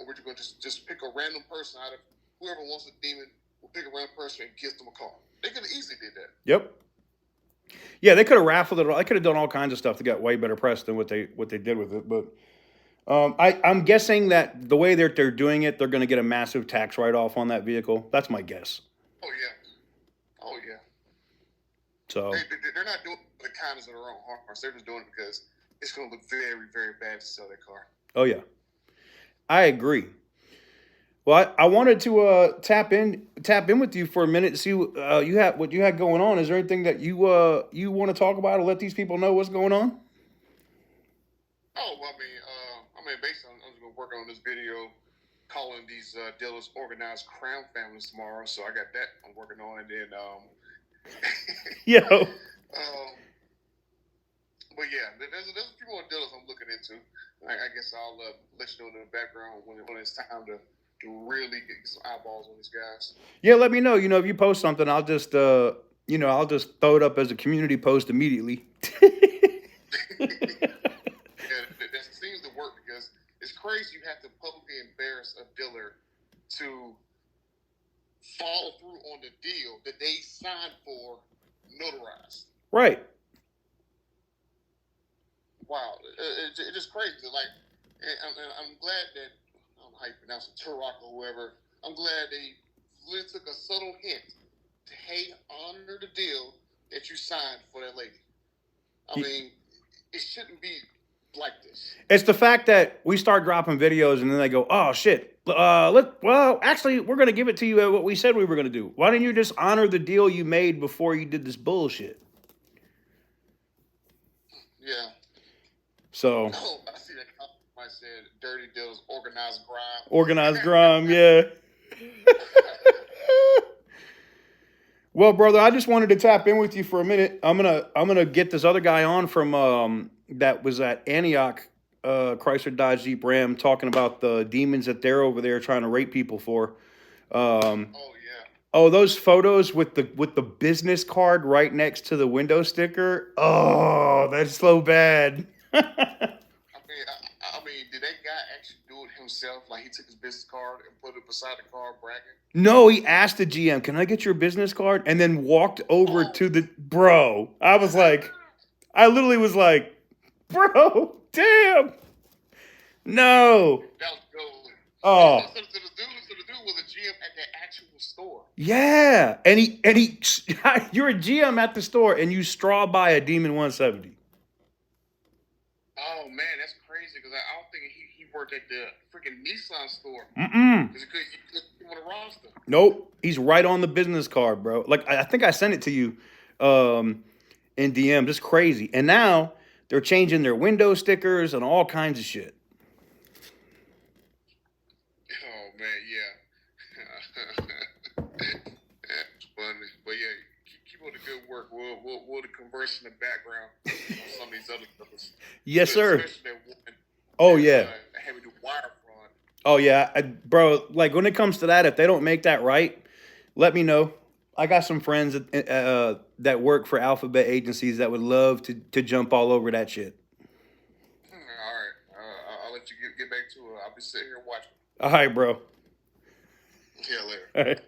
we're going to just pick a random person out of whoever wants a demon, we'll pick a random person and give them a car. They could have easily did that. Yep. Yeah, they could have raffled it. They could have done all kinds of stuff that got way better press than what they did with it. But I'm guessing that the way they're doing it, they're going to get a massive tax write-off on that vehicle. That's my guess. Oh, yeah. Oh, yeah. So they're not doing it for the kindness of their own hearts. They're just doing it because it's going to look very, very bad to sell their car. Oh, yeah. I agree. Well, I wanted to tap in with you for a minute to see what you had going on. Is there anything that you want to talk about or let these people know what's going on? Oh, well, I mean, basically, I'm just going to work on this video calling these dealers organized crown families tomorrow. So I got that I'm working on, and then Yo. But yeah, there's a few more dealers I'm looking into. I guess I'll let you know in the background when it's time to really get some eyeballs on these guys. Yeah, let me know. If you post something, I'll just throw it up as a community post immediately. Yeah, that seems to work because it's crazy you have to publicly embarrass a dealer to follow through on the deal that they signed for notarized. Right. Wow, it's just crazy. Like, I'm glad that, I don't know how you pronounce it, Turok or whoever, I'm glad they really took a subtle hint to, hey, honor the deal that you signed for that lady. I mean, it shouldn't be like this. It's the fact that we start dropping videos and then they go, oh, shit. Well, actually, we're going to give it to you at what we said we were going to do. Why didn't you just honor the deal you made before you did this bullshit? Yeah. So. Oh, I see that comment. I said, dirty deals, organized grime. Organized grime, yeah. Well, brother, I just wanted to tap in with you for a minute. I'm gonna get this other guy on from that was at Antioch, Chrysler Dodge Jeep Ram, talking about the demons that they're over there trying to rape people for. Oh yeah. Oh, those photos with the business card right next to the window sticker. Oh, that's so bad. I mean, did that guy actually do it himself? Like, he took his business card and put it beside the car, bragging? No, he asked the GM, "Can I get your business card?" And then walked over to the bro. I literally was like, "Bro, damn, no." That was gold. Oh. So the dude was a GM at the actual store. Yeah, and he, you're a GM at the store, and you straw buy a Demon 170. Oh man, that's crazy because I don't think he worked at the freaking Nissan store. Because he couldn't on the roster. Nope, he's right on the business card, bro. Like I think I sent it to you in DM. Just crazy. And now they're changing their window stickers and all kinds of shit. Oh man, yeah. That's funny, but yeah, keep up the good work. We'll converse in the background on some of these other stuff. Yes, sir. Especially that one. Oh yeah. Having the wire fraud. Oh yeah, bro. Like when it comes to that, if they don't make that right, let me know. I got some friends that work for alphabet agencies that would love to jump all over that shit. All right, I'll let you get back to it. I'll be sitting here watching. All right, bro. Yeah, later. All right.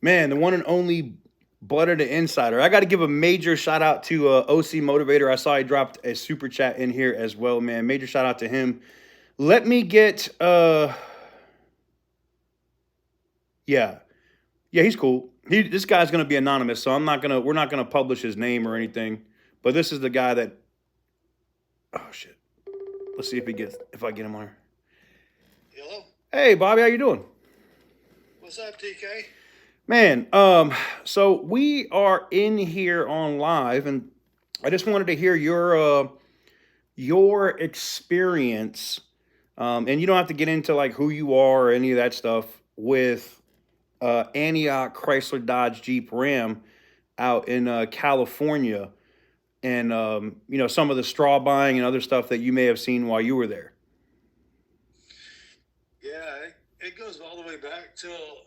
Man, the one and only Butter the Insider. I got to give a major shout out to OC Motivator. I saw he dropped a super chat in here as well, man. Major shout out to him. Let me get yeah, he's cool. This guy's gonna be anonymous, so we're not gonna publish his name or anything. But this is the guy that, oh shit. Let's see if I get him on here. Hello. Hey, Bobby, how you doing? What's up, TK? Man, so we are in here on live, and I just wanted to hear your experience, and you don't have to get into like who you are or any of that stuff with Antioch Chrysler Dodge Jeep Ram out in California, and some of the straw buying and other stuff that you may have seen while you were there. Yeah, it goes all the way back till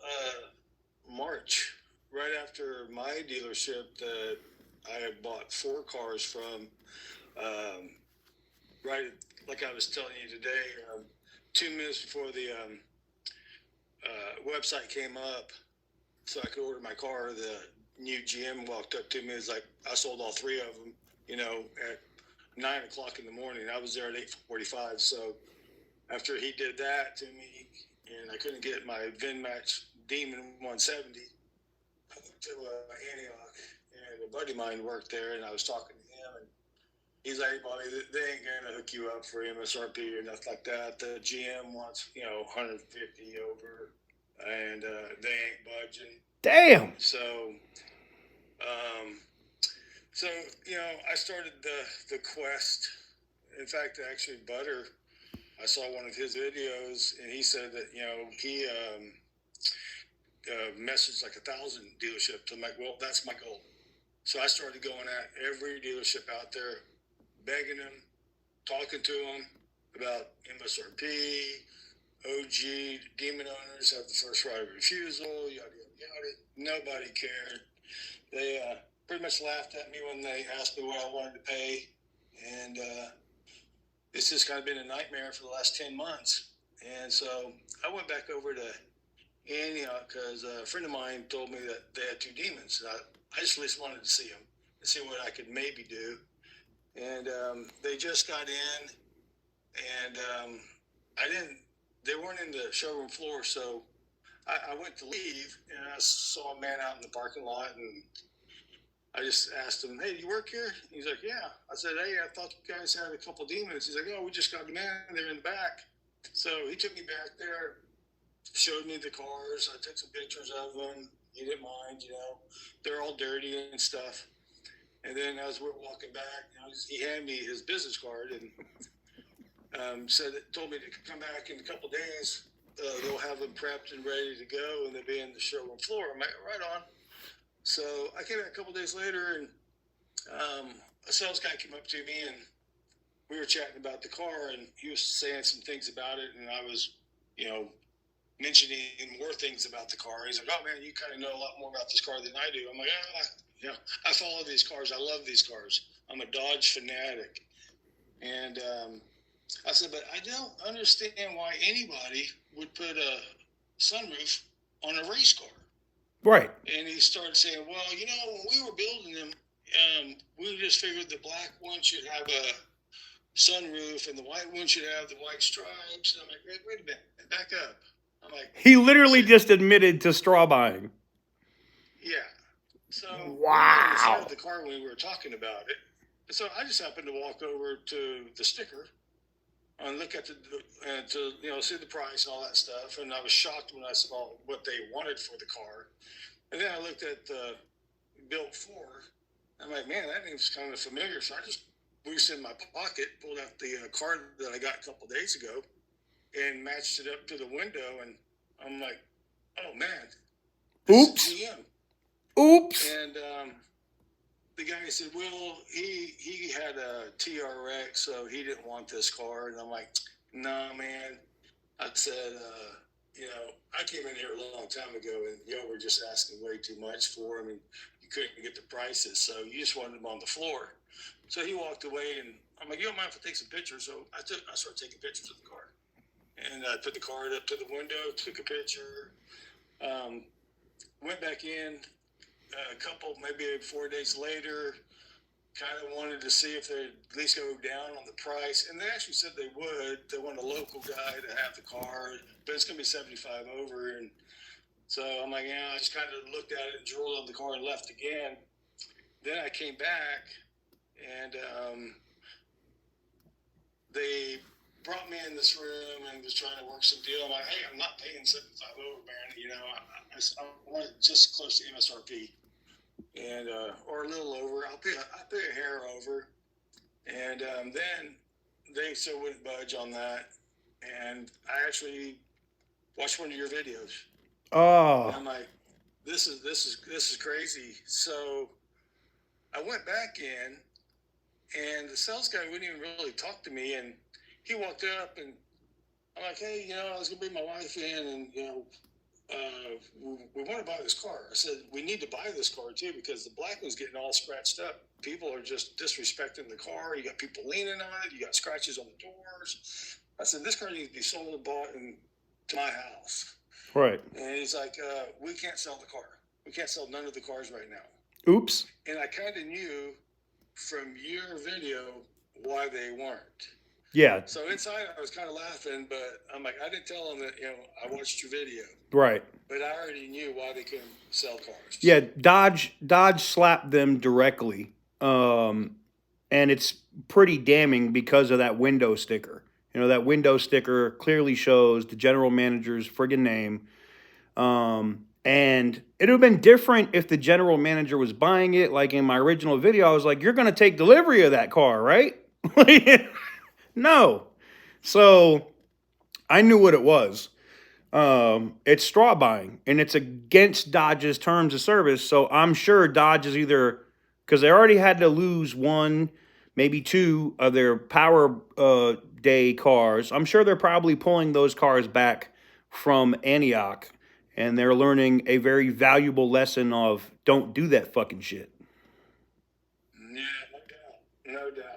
March, right after my dealership that I had bought 4 cars from. Right, like I was telling you today, 2 minutes before the website came up, so I could order my car, the new GM walked up to me. It's like I sold all 3 of them, at 9 o'clock in the morning. I was there at 8:45. So after he did that to me, and I couldn't get my VIN match Demon 170 to Antioch, and a buddy of mine worked there, and I was talking to him, and he's like, Bobby, they ain't gonna hook you up for MSRP or nothing like that. The GM wants, 150 over, and they ain't budging. Damn. So, I started the quest. In fact, actually, Butter, I saw one of his videos, and he said that he messaged like 1,000 dealerships. I'm like, well, that's my goal. So I started going at every dealership out there, begging them, talking to them about MSRP, OG, Demon owners have the first right of refusal, yada, yada, yada. Nobody cared. They pretty much laughed at me when they asked me what I wanted to pay. And it's just kind of been a nightmare for the last 10 months. And so I went back over to Antioch because a friend of mine told me that they had 2 Demons. And I just at least wanted to see them and see what I could maybe do. And they just got in, and they weren't in the showroom floor, so I went to leave, and I saw a man out in the parking lot, and I just asked him, hey, do you work here? He's like, yeah. I said, hey, I thought you guys had a couple Demons. He's like, oh, we just got them in. They're in the back. So he took me back there, showed me the cars. I took some pictures of them. He didn't mind, They're all dirty and stuff. And then as we're walking back, he handed me his business card and told me to come back in a couple of days. They'll have them prepped and ready to go, and they'll be in the showroom floor. I'm like, right on. So I came back a couple of days later, and a sales guy came up to me, and we were chatting about the car, and he was saying some things about it, and I was, mentioning more things about the car. He's like, oh, man, you kind of know a lot more about this car than I do. I'm like, I follow these cars. I love these cars. I'm a Dodge fanatic. And I said, but I don't understand why anybody would put a sunroof on a race car. Right. And he started saying, well, when we were building them, we just figured the black one should have a sunroof and the white one should have the white stripes. And I'm like, wait a minute, back up. I'm like, he literally just admitted to straw buying. Yeah. So wow. We were inside the car when we were talking about it. And so I just happened to walk over to the sticker and look at to see the price and all that stuff. And I was shocked when I saw what they wanted for the car. And then I looked at the built for. I'm like, man, that name's kind of familiar. So I just reached in my pocket, pulled out the card that I got a couple of days ago, and matched it up to the window. And I'm like, oh man, oops. GM. Oops. And the guy said, well, he had a TRX, so he didn't want this car. And I'm like, nah, man. I said, I came in here a long time ago, and y'all were just asking way too much for him, and you couldn't get the prices, so you just wanted him on the floor. So he walked away, and I'm like, you don't mind if I take some pictures? So I started taking pictures of the car. And I put the card up to the window, took a picture, went back in maybe 4 days later, kind of wanted to see if they'd at least go down on the price. And they actually said they would. They want a local guy to have the car, but it's going to be 75 over. And so I'm like, I just kind of looked at it and drilled on the car and left again. Then I came back, and they brought me in this room and was trying to work some deal. I'm like, hey, I'm not paying 75 over, man. You know, I want it just close to MSRP, and or a little over. I'll pay a hair over, and then they still wouldn't budge on that. And I actually watched one of your videos. Oh, And I'm like, this is crazy. So I went back in, and the sales guy wouldn't even really talk to me, and he walked up, and I'm like, hey, you know, I was gonna bring my wife in, and you know, we want to buy this car. I said, we need to buy this car too, because the black one's getting all scratched up. People are just disrespecting the car. You got people leaning on it. You got scratches on the doors. I said, this car needs to be sold and bought to my house. right. And he's like, we can't sell the car. We can't sell none of the cars right now. Oops. And I kind of knew from your video why they weren't. Yeah, So inside, I was kind of laughing, but I'm like, I didn't tell them that, you know, I watched your video, right. but I already knew why they couldn't sell cars. Yeah, Dodge slapped them directly. And it's pretty damning because of that window sticker. You know, that window sticker clearly shows the general manager's friggin' name. And it would have been different if the general manager was buying it. Like in my original video, I was like, you're going to take delivery of that car, right? No. So I knew what it was. It's straw buying, and it's against Dodge's terms of service. So I'm sure Dodge is either, because they already had to lose one, maybe two of their power day cars. I'm sure they're probably pulling those cars back from Antioch, and they're learning a very valuable lesson of don't do that fucking shit. Yeah, no doubt.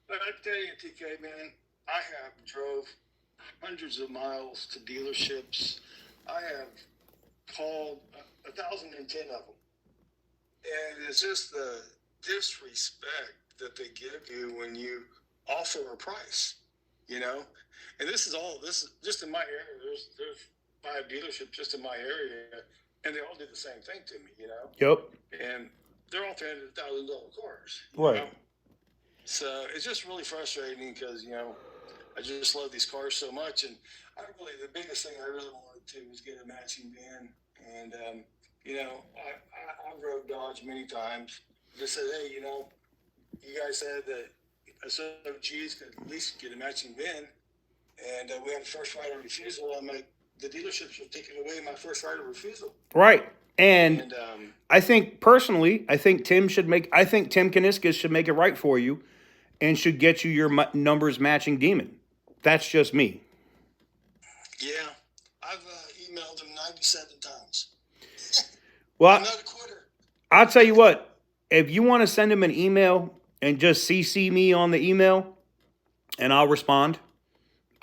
But I tell you, TK, man, I have drove hundreds of miles to dealerships. I have called 1,010 of them. And it's just the disrespect that they give you when you offer a price, you know? And this is just in my area. There's 5 dealerships just in my area, and they all do the same thing to me, you know? Yep. And they're all $300,000 cars. Right. Know? So it's just really frustrating because, you know, I just love these cars so much. And the biggest thing I really wanted to was get a matching van. And, you know, I rode Dodge many times. Just said, hey, you know, you guys said that SOGs could at least get a matching van. And we had a first right of refusal. I'm like, the dealerships are taking away my first right of refusal. Right. And I think personally, I think Tim Kaniskis should make it right for you and should get you your numbers matching Demon. That's just me. Yeah. I've emailed him 97 times. Well, I'm not a quitter. I'll tell you what, if you want to send him an email and just CC me on the email and I'll respond.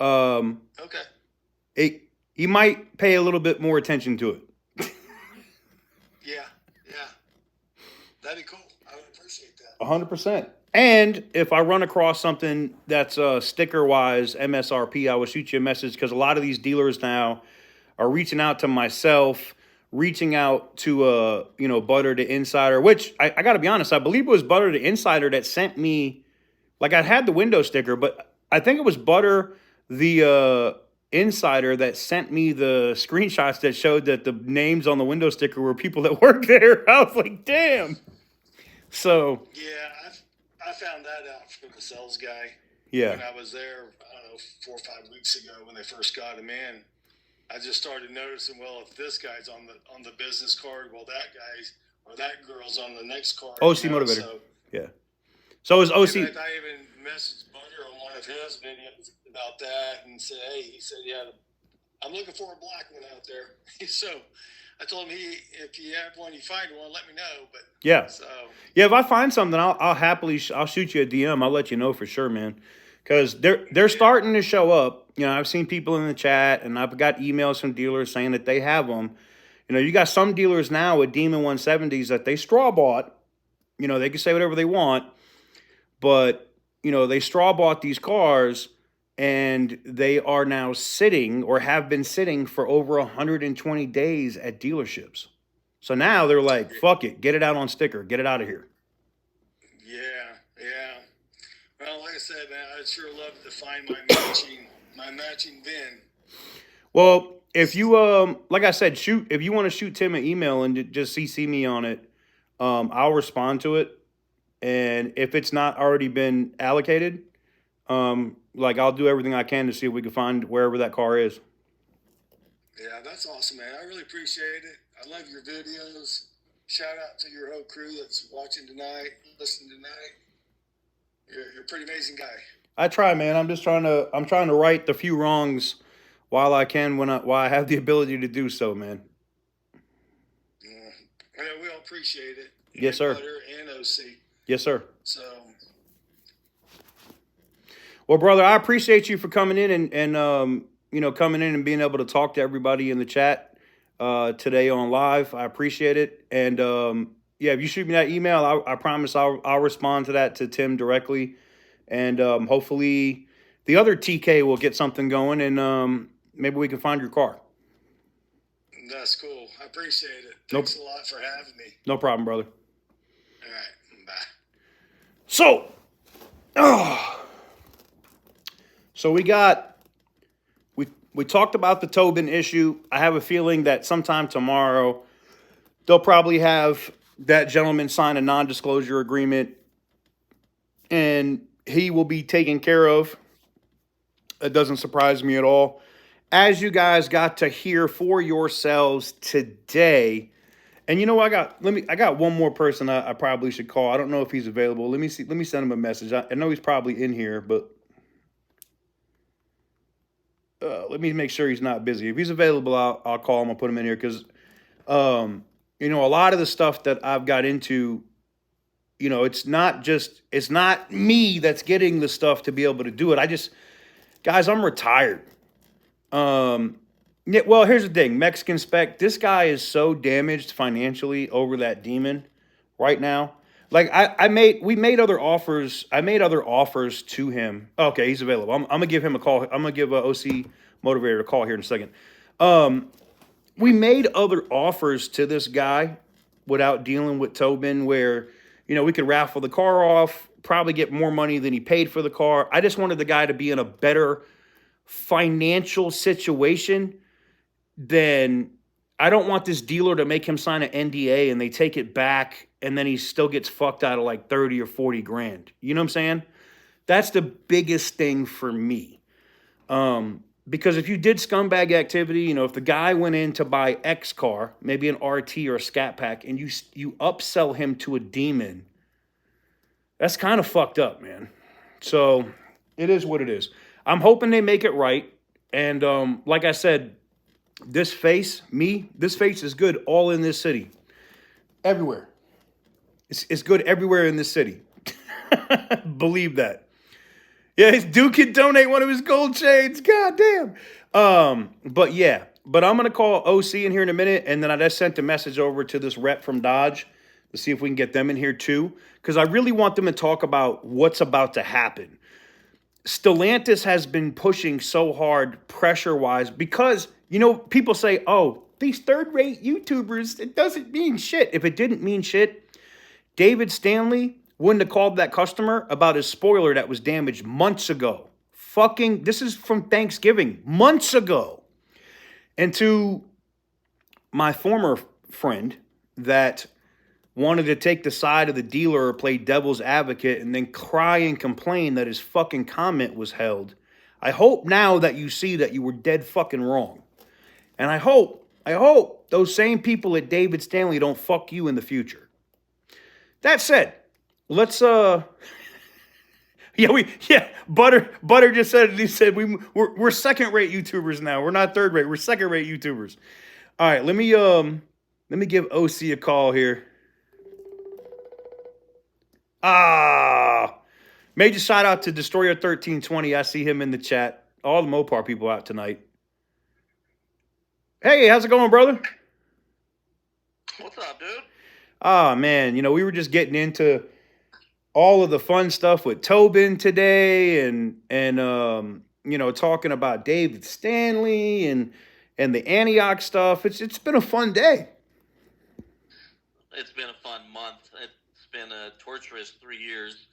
Okay. He might pay a little bit more attention to it. Yeah. That'd be cool. I would appreciate that. 100%. And if I run across something that's sticker-wise MSRP, I will shoot you a message because a lot of these dealers now are reaching out to myself, reaching out to Butter the Insider, which I got to be honest, I believe it was Butter the Insider that sent me, like I had the window sticker, but I think it was Butter the Insider that sent me the screenshots that showed that the names on the window sticker were people that work there. I was like, damn. So yeah, I found that out from the sales guy. Yeah. When I was there, I don't know, 4 or 5 weeks ago when they first got him in, I just started noticing. Well, if this guy's on the business card, well, that guy's or that girl's on the next card. OC Motivator. So, yeah. So is OC. In fact, I even messaged Butter on one of his videos about that and said, hey, he said, yeah, I'm looking for a black one out there. So I told him, if you have one, you find one, let me know. But yeah, so yeah, if I find something, I'll happily I'll shoot you a DM. I'll let you know for sure, man, because they're starting to show up. You know, I've seen people in the chat, and I've got emails from dealers saying that they have them. You know, you got some dealers now with Demon 170s that they straw bought. You know, they can say whatever they want, but you know, they straw bought these cars. And they are now sitting or have been sitting for over 120 days at dealerships. So now they're like, fuck it, get it out on sticker, get it out of here. Yeah. Well, like I said, man, I'd sure love to find my matching VIN. Well, if you like I said, if you want to shoot Tim an email and just CC me on it, I'll respond to it. And if it's not already been allocated, like I'll do everything I can to see if we can find wherever that car is. Yeah, that's awesome, man. I really appreciate it. I love your videos. Shout out to your whole crew that's watching tonight, listening tonight. You're a pretty amazing guy. I try, man. I'm trying to right the few wrongs while I can while I have the ability to do so, man. Yeah, we all appreciate it. Yes, sir. Butter and OC. Yes, sir. So, well, brother, I appreciate you for coming in and coming in and being able to talk to everybody in the chat today on live. I appreciate it. And yeah, if you shoot me that email, I promise I'll respond to that to Tim directly. And hopefully the other TK will get something going and maybe we can find your car. That's cool. I appreciate it. Thanks a lot for having me. No problem, brother. All right. Bye. So, so we talked about the Towbin issue. I have a feeling that sometime tomorrow they'll probably have that gentleman sign a non-disclosure agreement and he will be taken care of. It doesn't surprise me at all. As you guys got to hear for yourselves today, and you know, I got one more person I probably should call. I don't know if he's available. Let me see. Let me send him a message. I know he's probably in here, but let me make sure he's not busy. If he's available, I'll call him. I'll put him in here because, a lot of the stuff that I've got into, it's not me that's getting the stuff to be able to do it. Guys, I'm retired. Yeah, well, here's the thing, Mexican Spec. This guy is so damaged financially over that demon right now. Like we made other offers. I made other offers to him. Okay, he's available. I'm gonna give him a call. I'm gonna give OC Motivator a call here in a second. We made other offers to this guy without dealing with Towbin, where we could raffle the car off, probably get more money than he paid for the car. I just wanted the guy to be in a better financial situation. Then I don't want this dealer to make him sign an NDA and they take it back and then he still gets fucked out of like 30 or 40 grand. You know what I'm saying? That's the biggest thing for me. Because if you did scumbag activity, if the guy went in to buy X car, maybe an RT or a Scat Pack, and you upsell him to a demon, that's kind of fucked up, man. So it is what it is. I'm hoping they make it right. And like I said, this face is good all in this city. Everywhere. It's good everywhere in this city. Believe that. Yeah, his dude can donate one of his gold chains. God damn. But I'm going to call OC in here in a minute. And then I just sent a message over to this rep from Dodge to see if we can get them in here too. Because I really want them to talk about what's about to happen. Stellantis has been pushing so hard pressure-wise because, people say, oh, these third-rate YouTubers, it doesn't mean shit. If it didn't mean shit, David Stanley wouldn't have called that customer about his spoiler that was damaged months ago. This is from Thanksgiving, months ago. And to my former friend that wanted to take the side of the dealer or play devil's advocate and then cry and complain that his fucking comment was held. I hope now that you see that you were dead fucking wrong. And I hope those same people at David Stanley don't fuck you in the future. That said, let's Butter just said it. He said we're second-rate YouTubers now. We're not third-rate. We're second-rate YouTubers. All right, let me give OC a call here. Major shout out to Destroyer 1320. I see him in the chat. All the Mopar people out tonight. Hey, how's it going, brother? What's up, dude? Man, we were just getting into all of the fun stuff with Towbin today and talking about David Stanley and the Antioch stuff. It's been a fun day. It's been a fun month. It's been a torturous 3 years,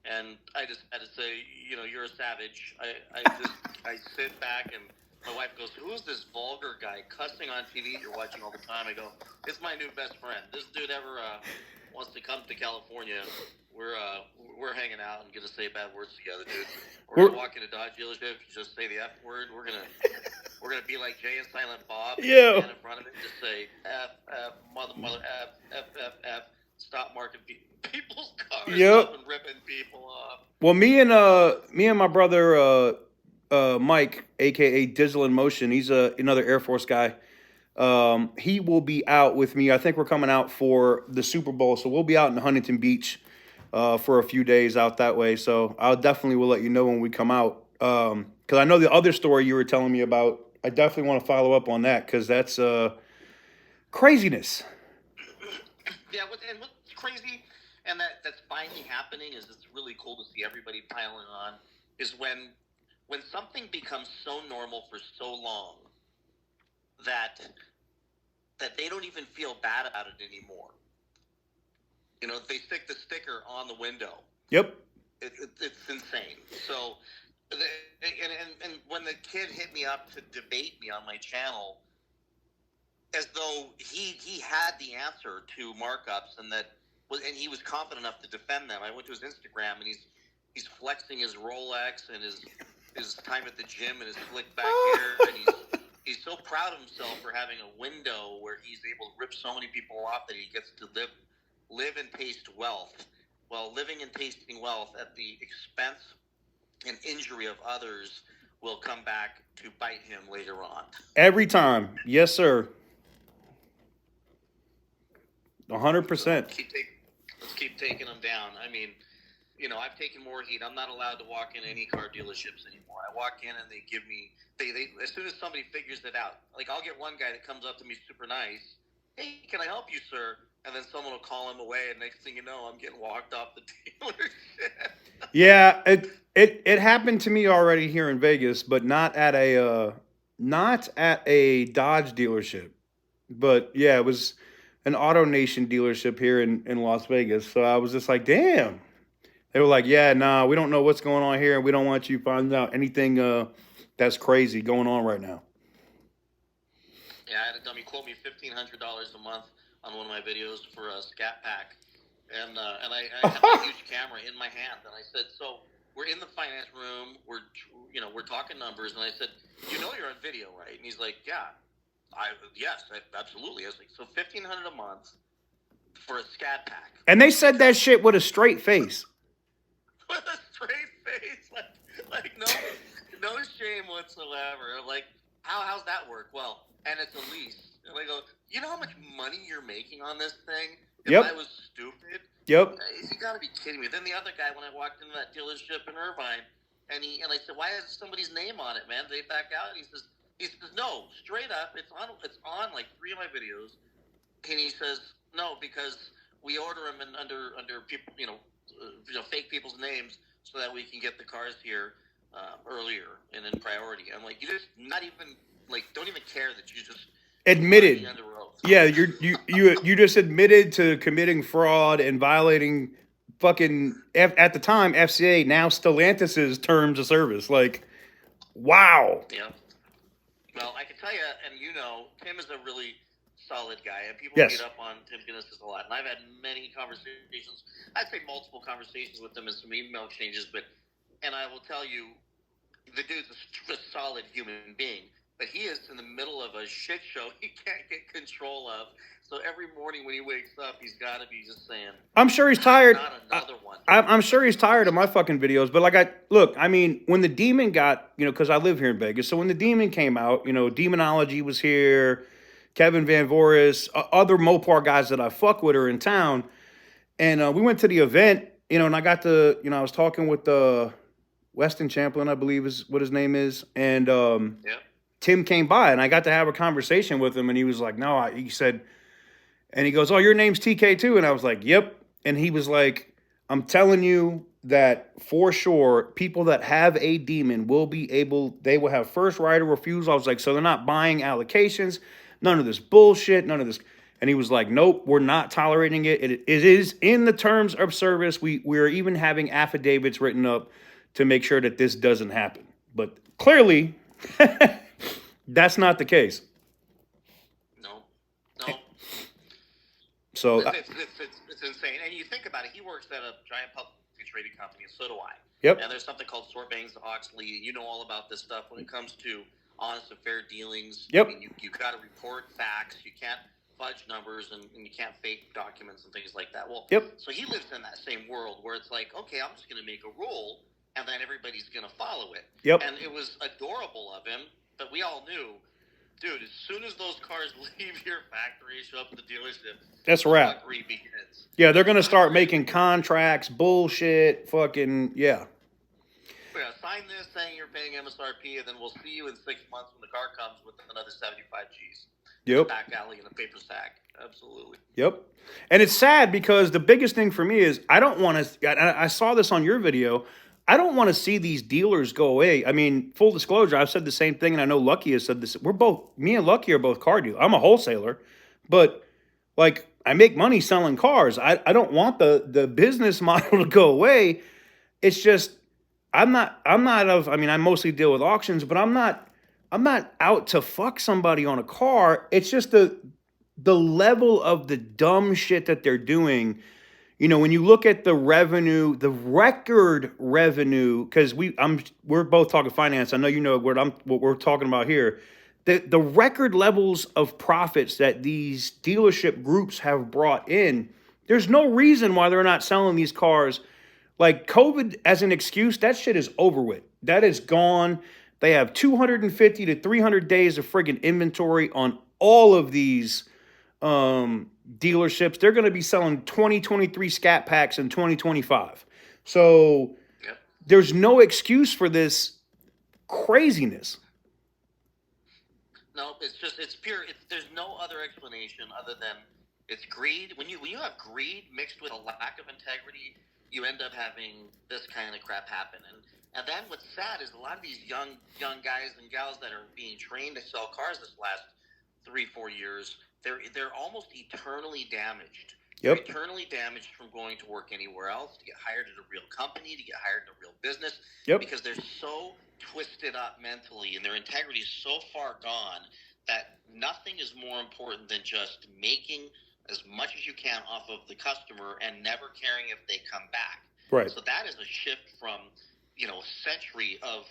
and I just had to say, you're a savage. I sit back and my wife goes, "Who's this vulgar guy cussing on TV you're watching all the time?" I go, "It's my new best friend. This dude ever wants to come to California, we're hanging out and gonna say bad words together, dude. We're gonna walk into Dodge dealership, just say the F word. We're gonna be like Jay and Silent Bob. Yeah. Stand in front of it, and just say F mother F. Stop marking people's cars up and ripping people off." Well, me and my brother Mike, aka Dizzle in Motion, he's another Air Force guy. He will be out with me. I think we're coming out for the Super Bowl, so we'll be out in Huntington Beach for a few days out that way. So I'll definitely will let you know when we come out. Because I know the other story you were telling me about. I definitely want to follow up on that because that's craziness. Yeah, and what's crazy, and that's finally happening, is it's really cool to see everybody piling on, is when something becomes so normal for so long that they don't even feel bad about it anymore. They stick the sticker on the window. Yep. It's insane. So, and when the kid hit me up to debate me on my channel, as though he had the answer to markups, and he was confident enough to defend them. I went to his Instagram, and he's flexing his Rolex and his time at the gym and his slick back hair, and he's so proud of himself for having a window where he's able to rip so many people off that he gets to live and taste wealth. Well, living and tasting wealth at the expense and injury of others will come back to bite him later on. Every time. Yes, sir. 100%. Let's keep taking them down. I mean, I've taken more heat. I'm not allowed to walk in any car dealerships anymore. I walk in and they give me, they as soon as somebody figures it out, like I'll get one guy that comes up to me super nice. "Hey, can I help you, sir?" And then someone will call him away, and next thing you know, I'm getting walked off the dealership. Yeah, it happened to me already here in Vegas, but not at a Dodge dealership. But yeah, it was an Auto Nation dealership here in Las Vegas. So I was just like, damn. They were like, "Yeah, nah, we don't know what's going on here, and we don't want you finding out anything that's crazy going on right now." Yeah, I had a dummy quote me $1,500 a month on one of my videos for a Scat Pack, and I had my huge camera in my hand, and I said, "So we're in the finance room, we're talking numbers," and I said, "You're on video, right?" And he's like, Yes, absolutely." I was like, "So $1,500 a month for a Scat Pack," And they said that shit with a straight face. with a straight face, like no shame whatsoever. Like, how's that work? Well, and it's a lease. And I go, "You know how much money you're making on this thing? If Yep. I was stupid?" Yep. You gotta be kidding me. Then the other guy, when I walked into that dealership in Irvine, and I said, "Why has somebody's name on it, man? Did they back out?" And he says, "No, straight up, it's on like 3 of my videos." And he says, "No, because we order them under people, fake people's names, so that we can get the cars here earlier and in priority." I'm like, "You just not even don't even care that you just Admitted. under oath." Yeah, you just admitted to committing fraud and violating fucking at the time FCA, now Stellantis's terms of service. Like, wow. Yeah. Well, I can tell you, and Tim is a really solid guy, and people Yes. beat up on Tim Guinness a lot. And I've had many conversations. I'd say multiple conversations with him and some email exchanges. And I will tell you, the dude's a solid human being. But he is in the middle of a shit show he can't get control of. So every morning when he wakes up, he's got to be just saying, I'm sure he's tired. "Not another one." I'm sure he's tired of my fucking videos, but I mean, when the Demon got, because I live here in Vegas, so when the Demon came out, Demonology was here, Kevin Van Voris, other Mopar guys that I fuck with are in town, and we went to the event, and I got to, I was talking with Weston Champlin, I believe is what his name is, and Yeah. Tim came by, and I got to have a conversation with him, and he was like, "No," he said, and he goes, "Oh, your name's TK too?" And I was like, "Yep." And he was like, "I'm telling you that for sure, people that have a Demon they will have first right of refusal." I was like, "So they're not buying allocations, none of this bullshit, none of this." And he was like, nope, we're not tolerating it. It is in the terms of service. We're even having affidavits written up to make sure that this doesn't happen. But clearly, that's not the case. No. So It's insane. And you think about it, he works at a giant publicly traded company, and so do I. Yep. And there's something called Sarbanes-Oxley. You know all about this stuff when it comes to honest and fair dealings. Yep. I mean, you got to report facts. You can't fudge numbers, and you can't fake documents and things like that. Well, yep. So he lives in that same world where it's like, okay, I'm just going to make a rule, and then everybody's going to follow it. Yep. And it was adorable of him, but we all knew, dude, as soon as those cars leave your factory, show up at the dealership, that's a wrap. Begins. Yeah, they're going to start making contracts, bullshit, fucking, yeah. Yeah, sign this saying you're paying MSRP, and then we'll see you in 6 months when the car comes with another 75 G's. Yep. Back alley in a paper sack. Absolutely. Yep. And it's sad because the biggest thing for me is I don't want to, I saw this on your video, I don't want to see these dealers go away. I mean, full disclosure, I've said the same thing, and I know Lucky has said this. Me and Lucky are both car dealers. I'm a wholesaler, but like I make money selling cars. I don't want the business model to go away. It's just I mostly deal with auctions, but I'm not out to fuck somebody on a car. It's just the level of the dumb shit that they're doing. You know, when you look at the revenue, the record revenue, because we're both talking finance. I know you know what we're talking about here. The record levels of profits that these dealership groups have brought in. There's no reason why they're not selling these cars. Like COVID as an excuse, that shit is over with. That is gone. They have 250 to 300 days of friggin' inventory on all of these dealerships. They're going to be selling 2023 Scat Packs in 2025. So yep. There's no excuse for this craziness. No, it's pure. There's no other explanation other than it's greed. When you have greed mixed with a lack of integrity, you end up having this kind of crap happen. And then what's sad is a lot of these young guys and gals that are being trained to sell cars this last 3-4 years, they're almost eternally damaged. Yep. They're eternally damaged from going to work anywhere else, to get hired at a real company, to get hired in a real business. Yep. Because they're so twisted up mentally and their integrity is so far gone that nothing is more important than just making as much as you can off of the customer and never caring if they come back. Right. So that is a shift from, a century of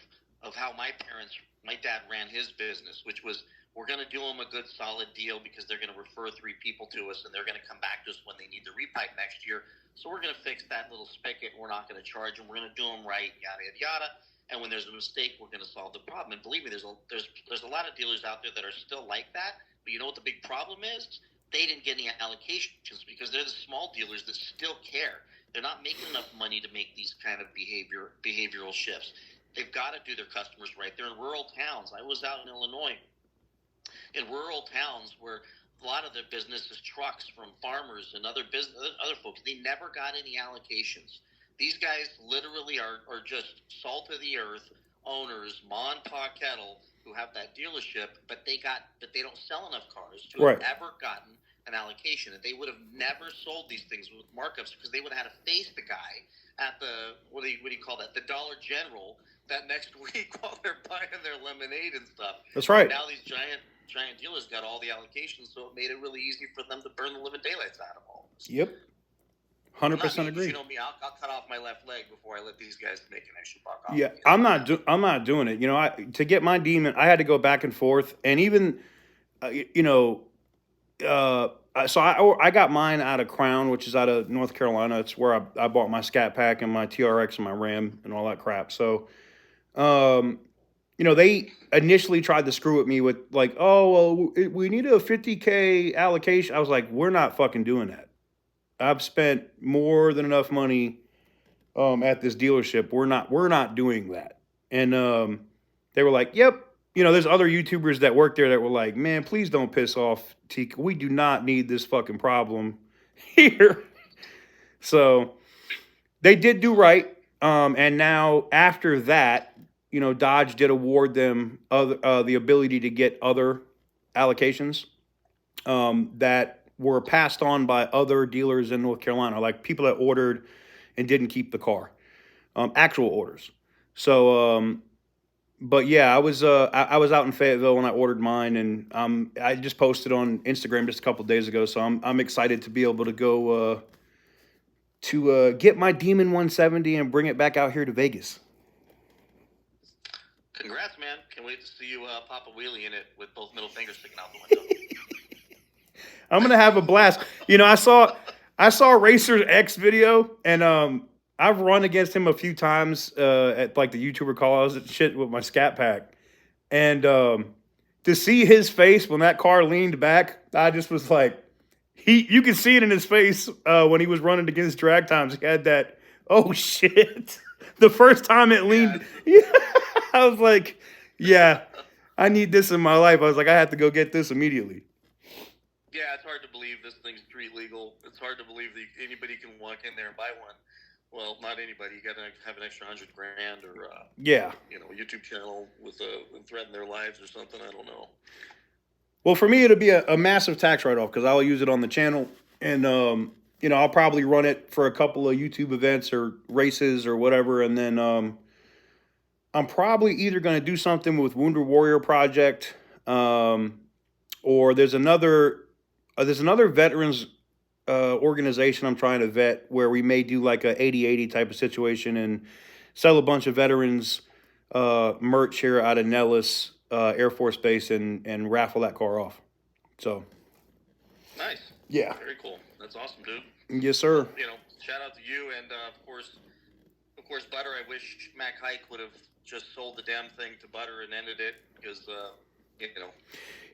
how my dad ran his business, which was we're going to do them a good solid deal because they're going to refer 3 people to us and they're going to come back to us when they need the repipe next year. So we're going to fix that little spigot. We're not going to charge them. We're going to do them right, yada, yada, yada. And when there's a mistake, we're going to solve the problem. And believe me, there's a lot of dealers out there that are still like that. But you know what the big problem is? They didn't get any allocations because they're the small dealers that still care. They're not making enough money to make these kind of behavioral shifts. They've got to do their customers right. They're in rural towns. I was out in Illinois, in rural towns where a lot of their business is trucks from farmers and other folks. They never got any allocations. These guys literally are just salt of the earth owners, ma and pa kettle, who have that dealership, but they don't sell enough cars to have ever gotten an allocation. And they would have never sold these things with markups because they would have had to face the guy at the what do you call that? The Dollar General that next week while they're buying their lemonade and stuff. That's right. And now these giant dealers got all the allocations, so it made it really easy for them to burn the living daylights out of all of this. Yep. 100% agree. You know me, I'll cut off my left leg before I let these guys make an extra buck off. Yeah, I'm not doing it. To get my demon, I had to go back and forth, and even, so I got mine out of Crown, which is out of North Carolina. It's where I bought my Scat Pack and my TRX and my Ram and all that crap. So, they initially tried to screw with me with like, oh, well, we need a 50K allocation. I was like, we're not fucking doing that. I've spent more than enough money at this dealership. We're not doing that. And they were like, yep. There's other YouTubers that work there that were like, man, please don't piss off Tika. We do not need this fucking problem here. So they did do right. And now after that, Dodge did award them the ability to get other allocations that were passed on by other dealers in North Carolina, like people that ordered and didn't keep the car, actual orders. So, but yeah, I was out in Fayetteville when I ordered mine, and I just posted on Instagram just a couple of days ago. So I'm excited to be able to go get my Demon 170 and bring it back out here to Vegas. Congrats, man. Can't wait to see you pop a wheelie in it with both middle fingers sticking out the window. I'm gonna have a blast. You know, I saw Racer X video, and I've run against him a few times at like the YouTuber calls and shit with my Scat Pack, and to see his face when that car leaned back, I just was like, you could see it in his face when he was running against drag times. He had that, oh shit, the first time it leaned. Yeah. I was like, yeah, I need this in my life. I was like, I have to go get this immediately. Yeah, it's hard to believe this thing's street legal. It's hard to believe that anybody can walk in there and buy one. Well, not anybody. You got to have an extra $100,000 or yeah, you know, a YouTube channel with threaten their lives or something. I don't know. Well, for me, it'll be a massive tax write-off because I'll use it on the channel, and you know, I'll probably run it for a couple of YouTube events or races or whatever, and then I'm probably either going to do something with Wounded Warrior Project, or there's another veterans organization I'm trying to vet where we may do like a 80-80 type of situation and sell a bunch of veterans merch here out of Nellis Air Force Base and raffle that car off. So nice. Yeah. Very cool. That's awesome, dude. Yes, sir. You know, shout out to you and of course, Butter. I wish Mac Hike would have just sold the damn thing to Butter and ended it because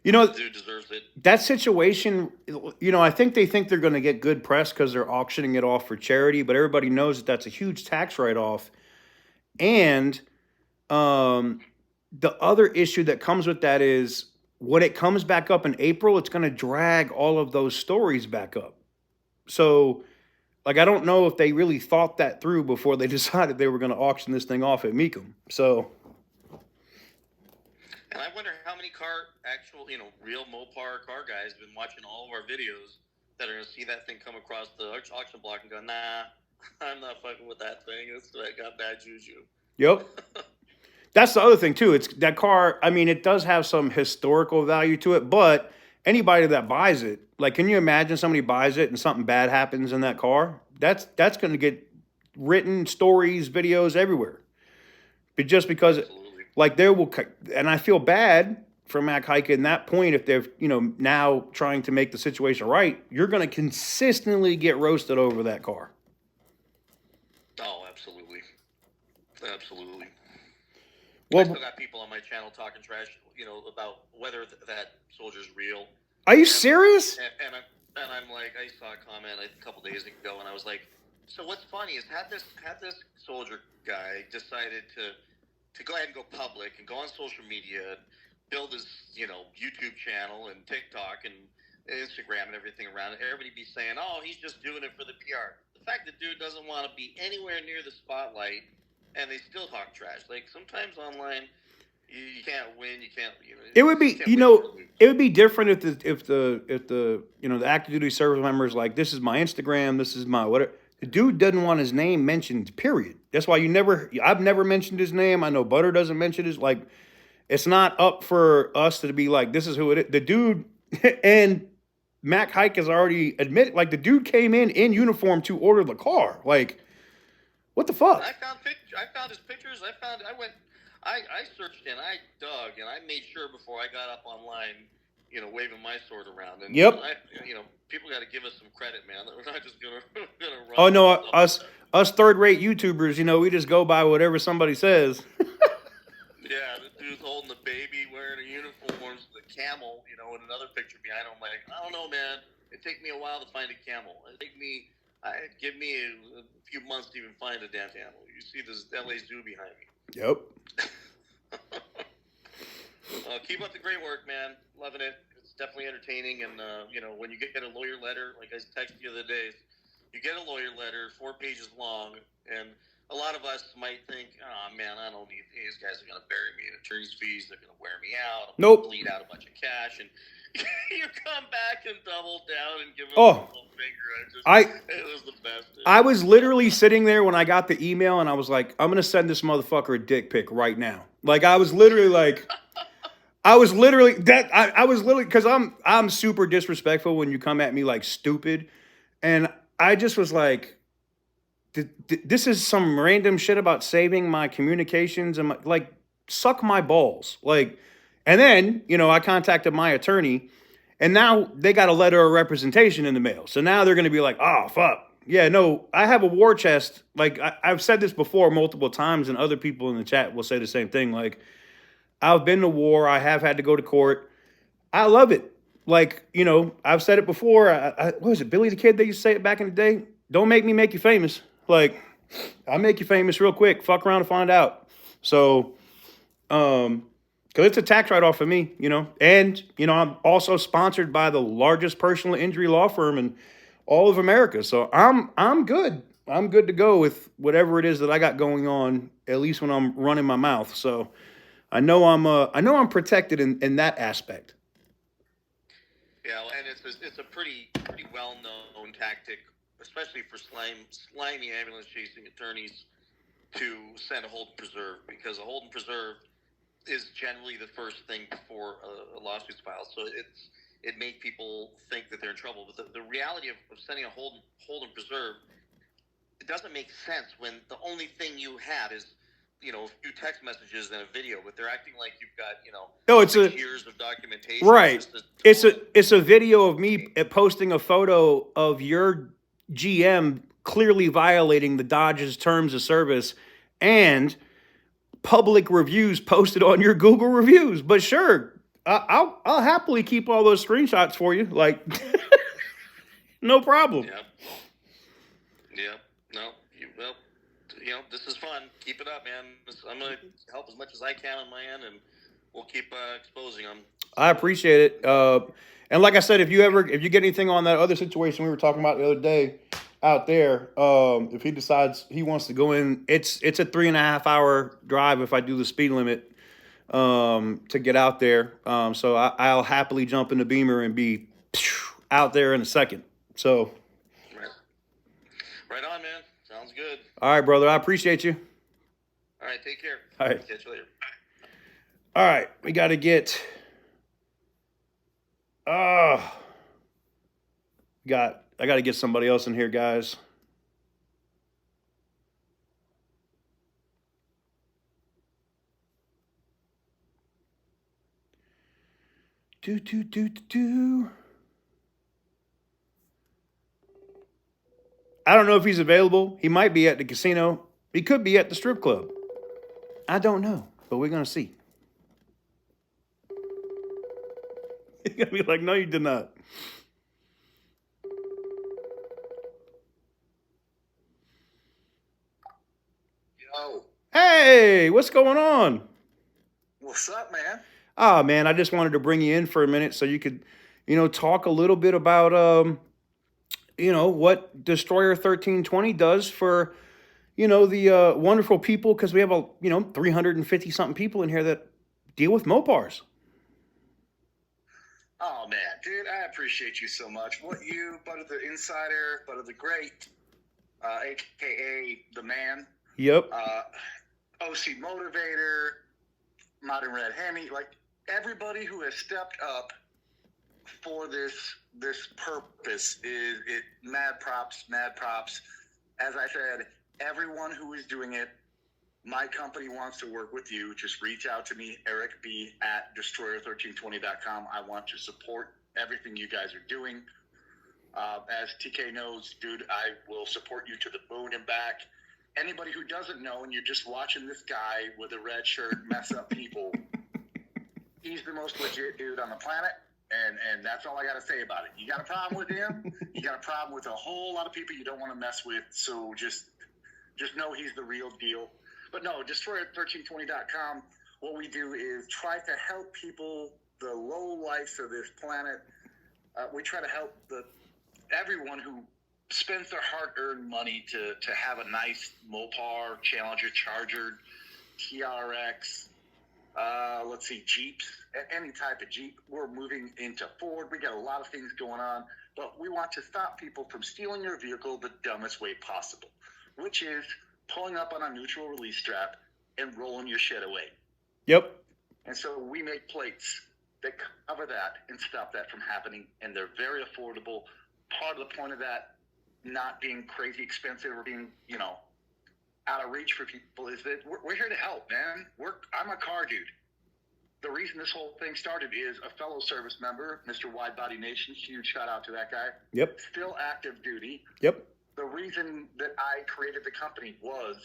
you know, the dude deserves it. That situation, you know, I think they think they're going to get good press because they're auctioning it off for charity, but everybody knows that that's a huge tax write-off. And the other issue that comes with that is when it comes back up in April, it's going to drag all of those stories back up. So, like, I don't know if they really thought that through before they decided they were going to auction this thing off at Mecum. So, and I wonder how many real Mopar car guys have been watching all of our videos that are going to see that thing come across the auction block and go, nah, I'm not fucking with that thing. That got bad juju. Yep. That's the other thing, too. It's that car, I mean, it does have some historical value to it, but anybody that buys it, like, can you imagine somebody buys it and something bad happens in that car? That's going to get written, stories, videos everywhere. But just because, like, there will, and I feel bad for Mac Hike in that point if they're, you know, now trying to make the situation right, you're going to consistently get roasted over that car. Oh, absolutely. Absolutely. Well, I still got people on my channel talking trash, you know, about whether that soldier's real. Are you serious? And I'm like, I saw a comment a couple days ago, and I was like, so what's funny is had this soldier guy decided to go ahead and go public and go on social media, build his, you know, YouTube channel and TikTok and Instagram and everything around it, everybody be saying, oh, he's just doing it for the PR. The fact that dude doesn't want to be anywhere near the spotlight, and they still talk trash. Like, sometimes online, you can't win. You can't. You know, it would be, you know, it would be different if the you know, the active duty service members like, this is my Instagram, this is my whatever. The dude doesn't want his name mentioned. Period. That's why I've never mentioned his name. I know Butter doesn't mention his. Like, it's not up for us to be like, this is who it is. The dude and Mac Hike has already admitted, like, the dude came in uniform to order the car. Like, what the fuck? I found his pictures. I searched and I dug and I made sure before I got up online, you know, waving my sword around. And yep. You know, people got to give us some credit, man. We're not just gonna run. Oh no, us third-rate YouTubers, you know, we just go by whatever somebody says. Yeah, the dude's holding the baby, wearing a uniform, the camel, you know, and another picture behind him. Like, I don't know, man. It'd take me a while to find a camel. Give me a few months to even find a damn camel. You see this LA Zoo behind me. Yep. Keep up the great work, man. Loving it. It's definitely entertaining. And, you know, when you get a lawyer letter, like I texted you the other day, you get a lawyer letter, 4 pages long, and a lot of us might think, oh, man, I don't need these guys are going to bury me in attorney's fees. They're going to wear me out. I'm Nope. going to bleed out a bunch of cash. And You come back and double down and give him Oh. a little finger. It was the best. Dude. I was literally sitting there when I got the email, and I was like, I'm gonna send this motherfucker a dick pic right now. Like I was literally because I'm super disrespectful when you come at me like stupid, and I just was like, this is some random shit about saving my communications and like suck my balls, like, and then I contacted my attorney, and now they got a letter of representation in the mail, so now they're gonna be like, oh fuck. Yeah, no, I have a war chest. Like, I've said this before multiple times, and other people in the chat will say the same thing. Like, I've been to war. I have had to go to court. I love it. Like, I've said it before. What was it, Billy the Kid? They used to say it back in the day. Don't make me make you famous. Like, I'll make you famous real quick. Fuck around and find out. So, because it's a tax write-off for me, And, I'm also sponsored by the largest personal injury law firm in all of America. So I'm good. I'm good to go with whatever it is that I got going on, at least when I'm running my mouth. So I know I'm protected in that aspect. Yeah, and it's a pretty well-known tactic, especially for slimy ambulance chasing attorneys, to send a hold and preserve, because a hold and preserve is generally the first thing before a lawsuit's filed. So it makes people think that they're in trouble. But the reality of sending a hold and preserve, it doesn't make sense when the only thing you have is, a few text messages and a video, but they're acting like you've got, 6 years of documentation. Right. It's a video of me posting a photo of your GM clearly violating the Dodge's terms of service and public reviews posted on your Google reviews. But sure, I'll happily keep all those screenshots for you. Like, no problem. Yeah. No. This is fun. keep it up, man. I'm going to help as much as I can on my end, and we'll keep exposing them. I appreciate it. And like I said, if you get anything on that other situation we were talking about the other day out there, if he decides he wants to go in, it's a 3.5 hour drive if I do the speed limit to get out there. So I'll happily jump in the Beamer and be out there in a second. So. Right on, man. Sounds good. All right, brother. I appreciate you. All right. Take care. All right. Catch you later. All right. We got to get. I got to get somebody else in here, guys. I don't know if he's available. He might be at the casino. He could be at the strip club. I don't know, but we're going to see. He's going to be like, no, you did not. Yo. Hey, what's going on? What's up, man? Oh, man, I just wanted to bring you in for a minute so you could, talk a little bit about, what Destroyer 1320 does for, the wonderful people, because we have, 350-something people in here that deal with Mopars. Oh, man, dude, I appreciate you so much. What you, Butter the Insider, Butter the Great, a.k.a. The Man. Yep. OC Motivator, Modern Red Hammy, like everybody who has stepped up for this purpose is mad props. As I said, everyone who is doing it, my company wants to work with you. Just reach out to me, Eric B at destroyer1320.com. I want to support everything you guys are doing. As TK knows, dude, I will support you to the moon and back. Anybody who doesn't know, and you're just watching this guy with a red shirt mess up people, he's the most legit dude on the planet, and that's all I got to say about it. You got a problem with him, you got a problem with a whole lot of people you don't want to mess with, so just know he's the real deal. But no, destroyer1320.com, what we do is try to help people, the low lives of this planet. We try to help everyone who spends their hard-earned money to have a nice Mopar, Challenger, Charger, TRX, let's see, Jeeps, any type of Jeep. We're moving into Ford. We got a lot of things going on, but we want to stop people from stealing your vehicle the dumbest way possible, which is pulling up on a neutral release strap and rolling your shit away. Yep. And so we make plates that cover that and stop that from happening, and they're very affordable. Part of the point of that not being crazy expensive or being, out of reach for people is that we're here to help, man. I'm a car dude. The reason this whole thing started is a fellow service member, Mr. Wide Body Nation, huge shout out to that guy. Yep. Still active duty. Yep. The reason that I created the company was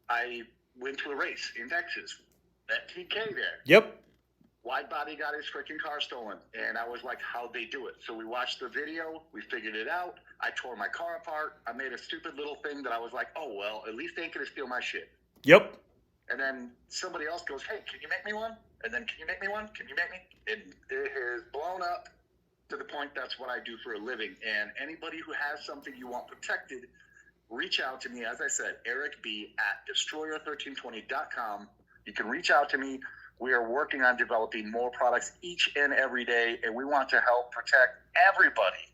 I went to a race in Texas, at TK there. Yep. Wide Body got his freaking car stolen, and I was like, how'd they do it? So we watched the video, we figured it out. I tore my car apart. I made a stupid little thing that I was like, oh, well, at least they ain't gonna steal my shit. Yep. And then somebody else goes, hey, can you make me one? And then, can you make me one? Can you make me? And it has blown up to the point that's what I do for a living. And anybody who has something you want protected, reach out to me. As I said, Eric B at destroyer1320.com. You can reach out to me. We are working on developing more products each and every day, and we want to help protect everybody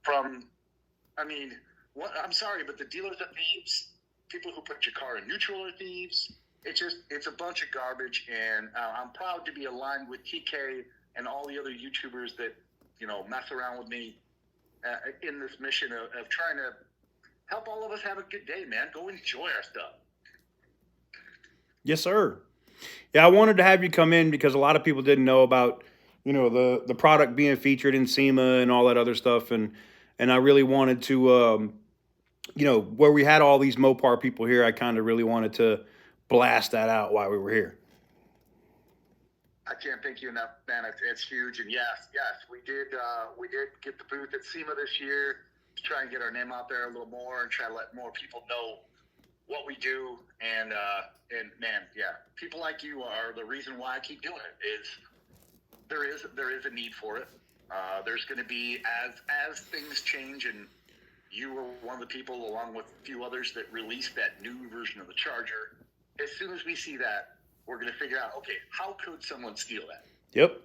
from, I'm sorry, but the dealers are thieves. People who put your car in neutral are thieves. It's a bunch of garbage, and I'm proud to be aligned with TK and all the other YouTubers that, mess around with me in this mission of trying to help all of us have a good day, man. Go enjoy our stuff. Yes, sir. Yeah, I wanted to have you come in because a lot of people didn't know about, the product being featured in SEMA and all that other stuff. And I really wanted to, where we had all these Mopar people here, I kind of really wanted to blast that out while we were here. I can't thank you enough, man. It's huge. And yes, we did get the booth at SEMA this year to try and get our name out there a little more and try to let more people know what we do. And man, yeah, people like you are the reason why I keep doing it. Is there is a need for it. There's going to be, as things change, and you were one of the people along with a few others that released that new version of the Charger. As soon as we see that, we're going to figure out, okay, how could someone steal that? Yep.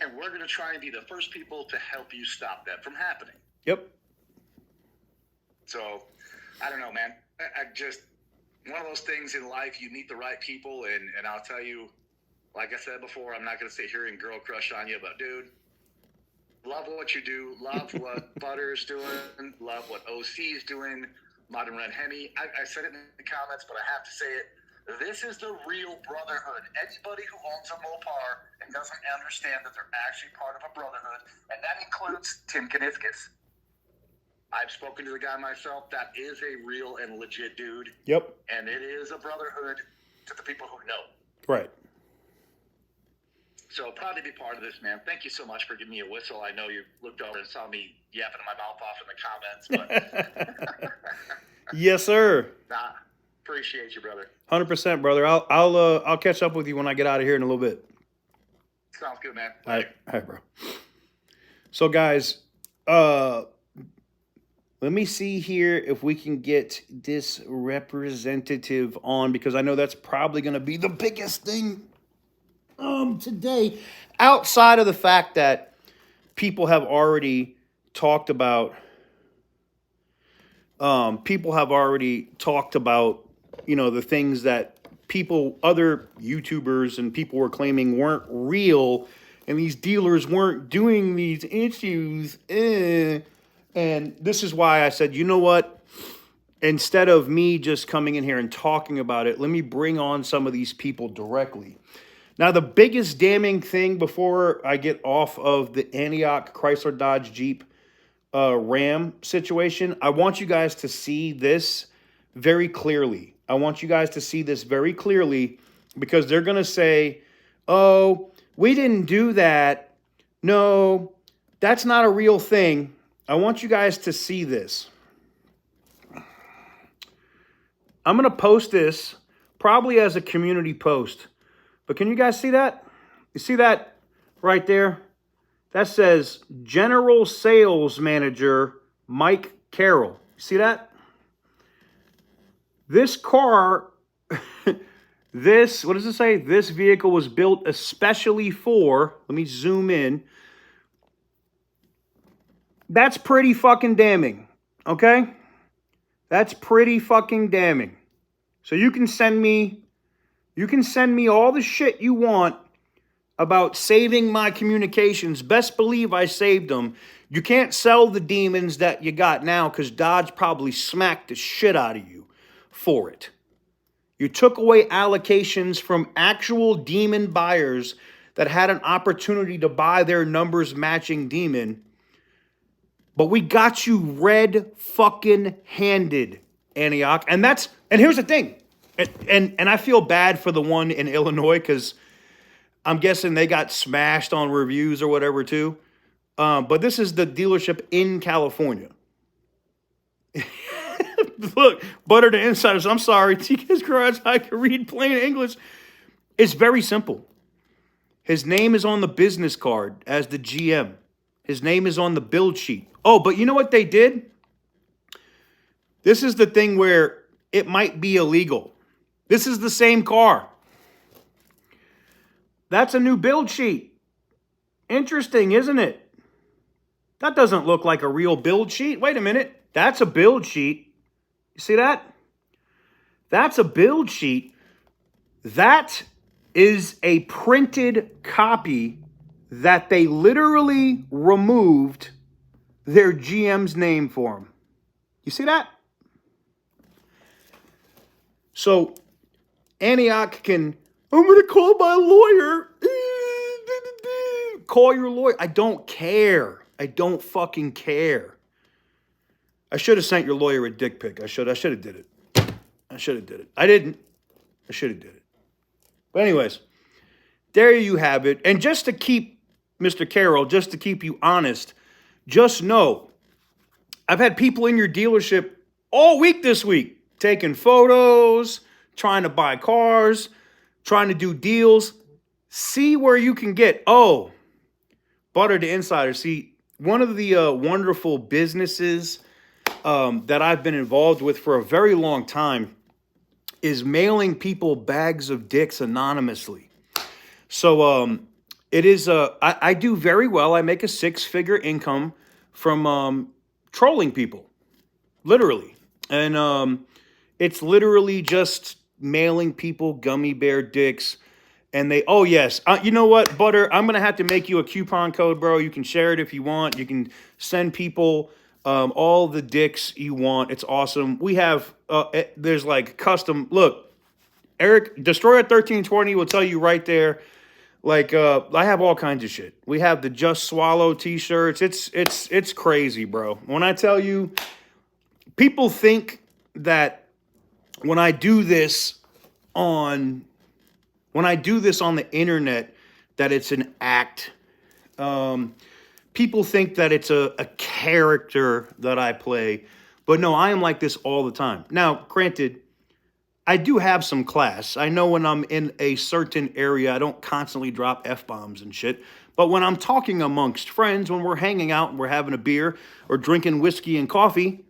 And we're going to try and be the first people to help you stop that from happening. Yep. So, I don't know, man. I just, one of those things in life, you meet the right people, and I'll tell you, like I said before, I'm not going to sit here and girl crush on you, but dude, love what you do, love what Butter's doing, love what OC is doing, Modern Red Hemi. I said it in the comments, but I have to say it. This is the real brotherhood. Anybody who owns a Mopar and doesn't understand that they're actually part of a brotherhood, and that includes Tim Kaniskis. I've spoken to the guy myself. That is a real and legit dude. Yep. And it is a brotherhood to the people who know. Right. So proud to be part of this, man. Thank you so much for giving me a whistle. I know you looked over and saw me yapping my mouth off in the comments, but Yes, sir. nah, appreciate you, brother. 100%, brother. I'll catch up with you when I get out of here in a little bit. Sounds good, man. All right, bro. So, guys, let me see here if we can get this representative on, because I know that's probably going to be the biggest thing today, outside of the fact that people have already talked about the things that other YouTubers and people were claiming weren't real, and these dealers weren't doing these issues. And this is why I said, you know what? Instead of me just coming in here and talking about it, let me bring on some of these people directly. Now, the biggest damning thing before I get off of the Antioch Chrysler Dodge Jeep Ram situation, I want you guys to see this very clearly. Because they're going to say, oh, we didn't do that. No, that's not a real thing. I want you guys to see this. I'm going to post this probably as a community post. But can you guys see that? You see that right there? That says General Sales Manager Mike Carroll. See that? This car, This, what does it say? This vehicle was built especially for, let me zoom in. That's pretty fucking damning, okay? That's pretty fucking damning. So you can send me all the shit you want about saving my communications. Best believe I saved them. You can't sell the demons that you got now because Dodge probably smacked the shit out of you for it. You took away allocations from actual demon buyers that had an opportunity to buy their numbers matching demon. But we got you red fucking handed, Antioch. And here's the thing. And I feel bad for the one in Illinois because I'm guessing they got smashed on reviews or whatever too. But this is the dealership in California. Look, Butter the Insiders. I'm sorry. TK's Garage. I can read plain English. It's very simple. His name is on the business card as the GM. His name is on the build sheet. Oh, but you know what they did? This is the thing where it might be illegal. This is the same car. That's a new build sheet. Interesting, isn't it? That doesn't look like a real build sheet. Wait a minute. That's a build sheet. You see that? That's a build sheet. That is a printed copy that they literally removed their GM's name for him. You see that? So Antioch can, I'm going to call my lawyer. Call your lawyer. I don't care. I don't fucking care. I should have sent your lawyer a dick pic. I should have did it. I should have did it. I didn't. I should have did it. But anyways, there you have it. And just to keep, Mr. Carroll, just to keep you honest, just know, I've had people in your dealership all week this week taking photos, trying to buy cars, trying to do deals. See where you can get. Oh, Butter the Insider. See, one of the wonderful businesses that I've been involved with for a very long time is mailing people bags of dicks anonymously. So it is, I do very well. I make a 6-figure income from trolling people, literally. And it's literally just mailing people gummy bear dicks. And they, oh yes, you know what, Butter, I'm going to have to make you a coupon code, bro. You can share it if you want. You can send people all the dicks you want. It's awesome. We have, there's like custom, look, Eric, Destroyer 1320 will tell you right there, like, I have all kinds of shit. We have the Just Swallow t-shirts. It's crazy, bro. When I tell you, people think that when I do this on the internet, that it's an act. People think that it's a character that I play, but no, I am like this all the time. Now, granted, I do have some class. I know when I'm in a certain area, I don't constantly drop F-bombs and shit, but when I'm talking amongst friends, when we're hanging out and we're having a beer or drinking whiskey and coffee,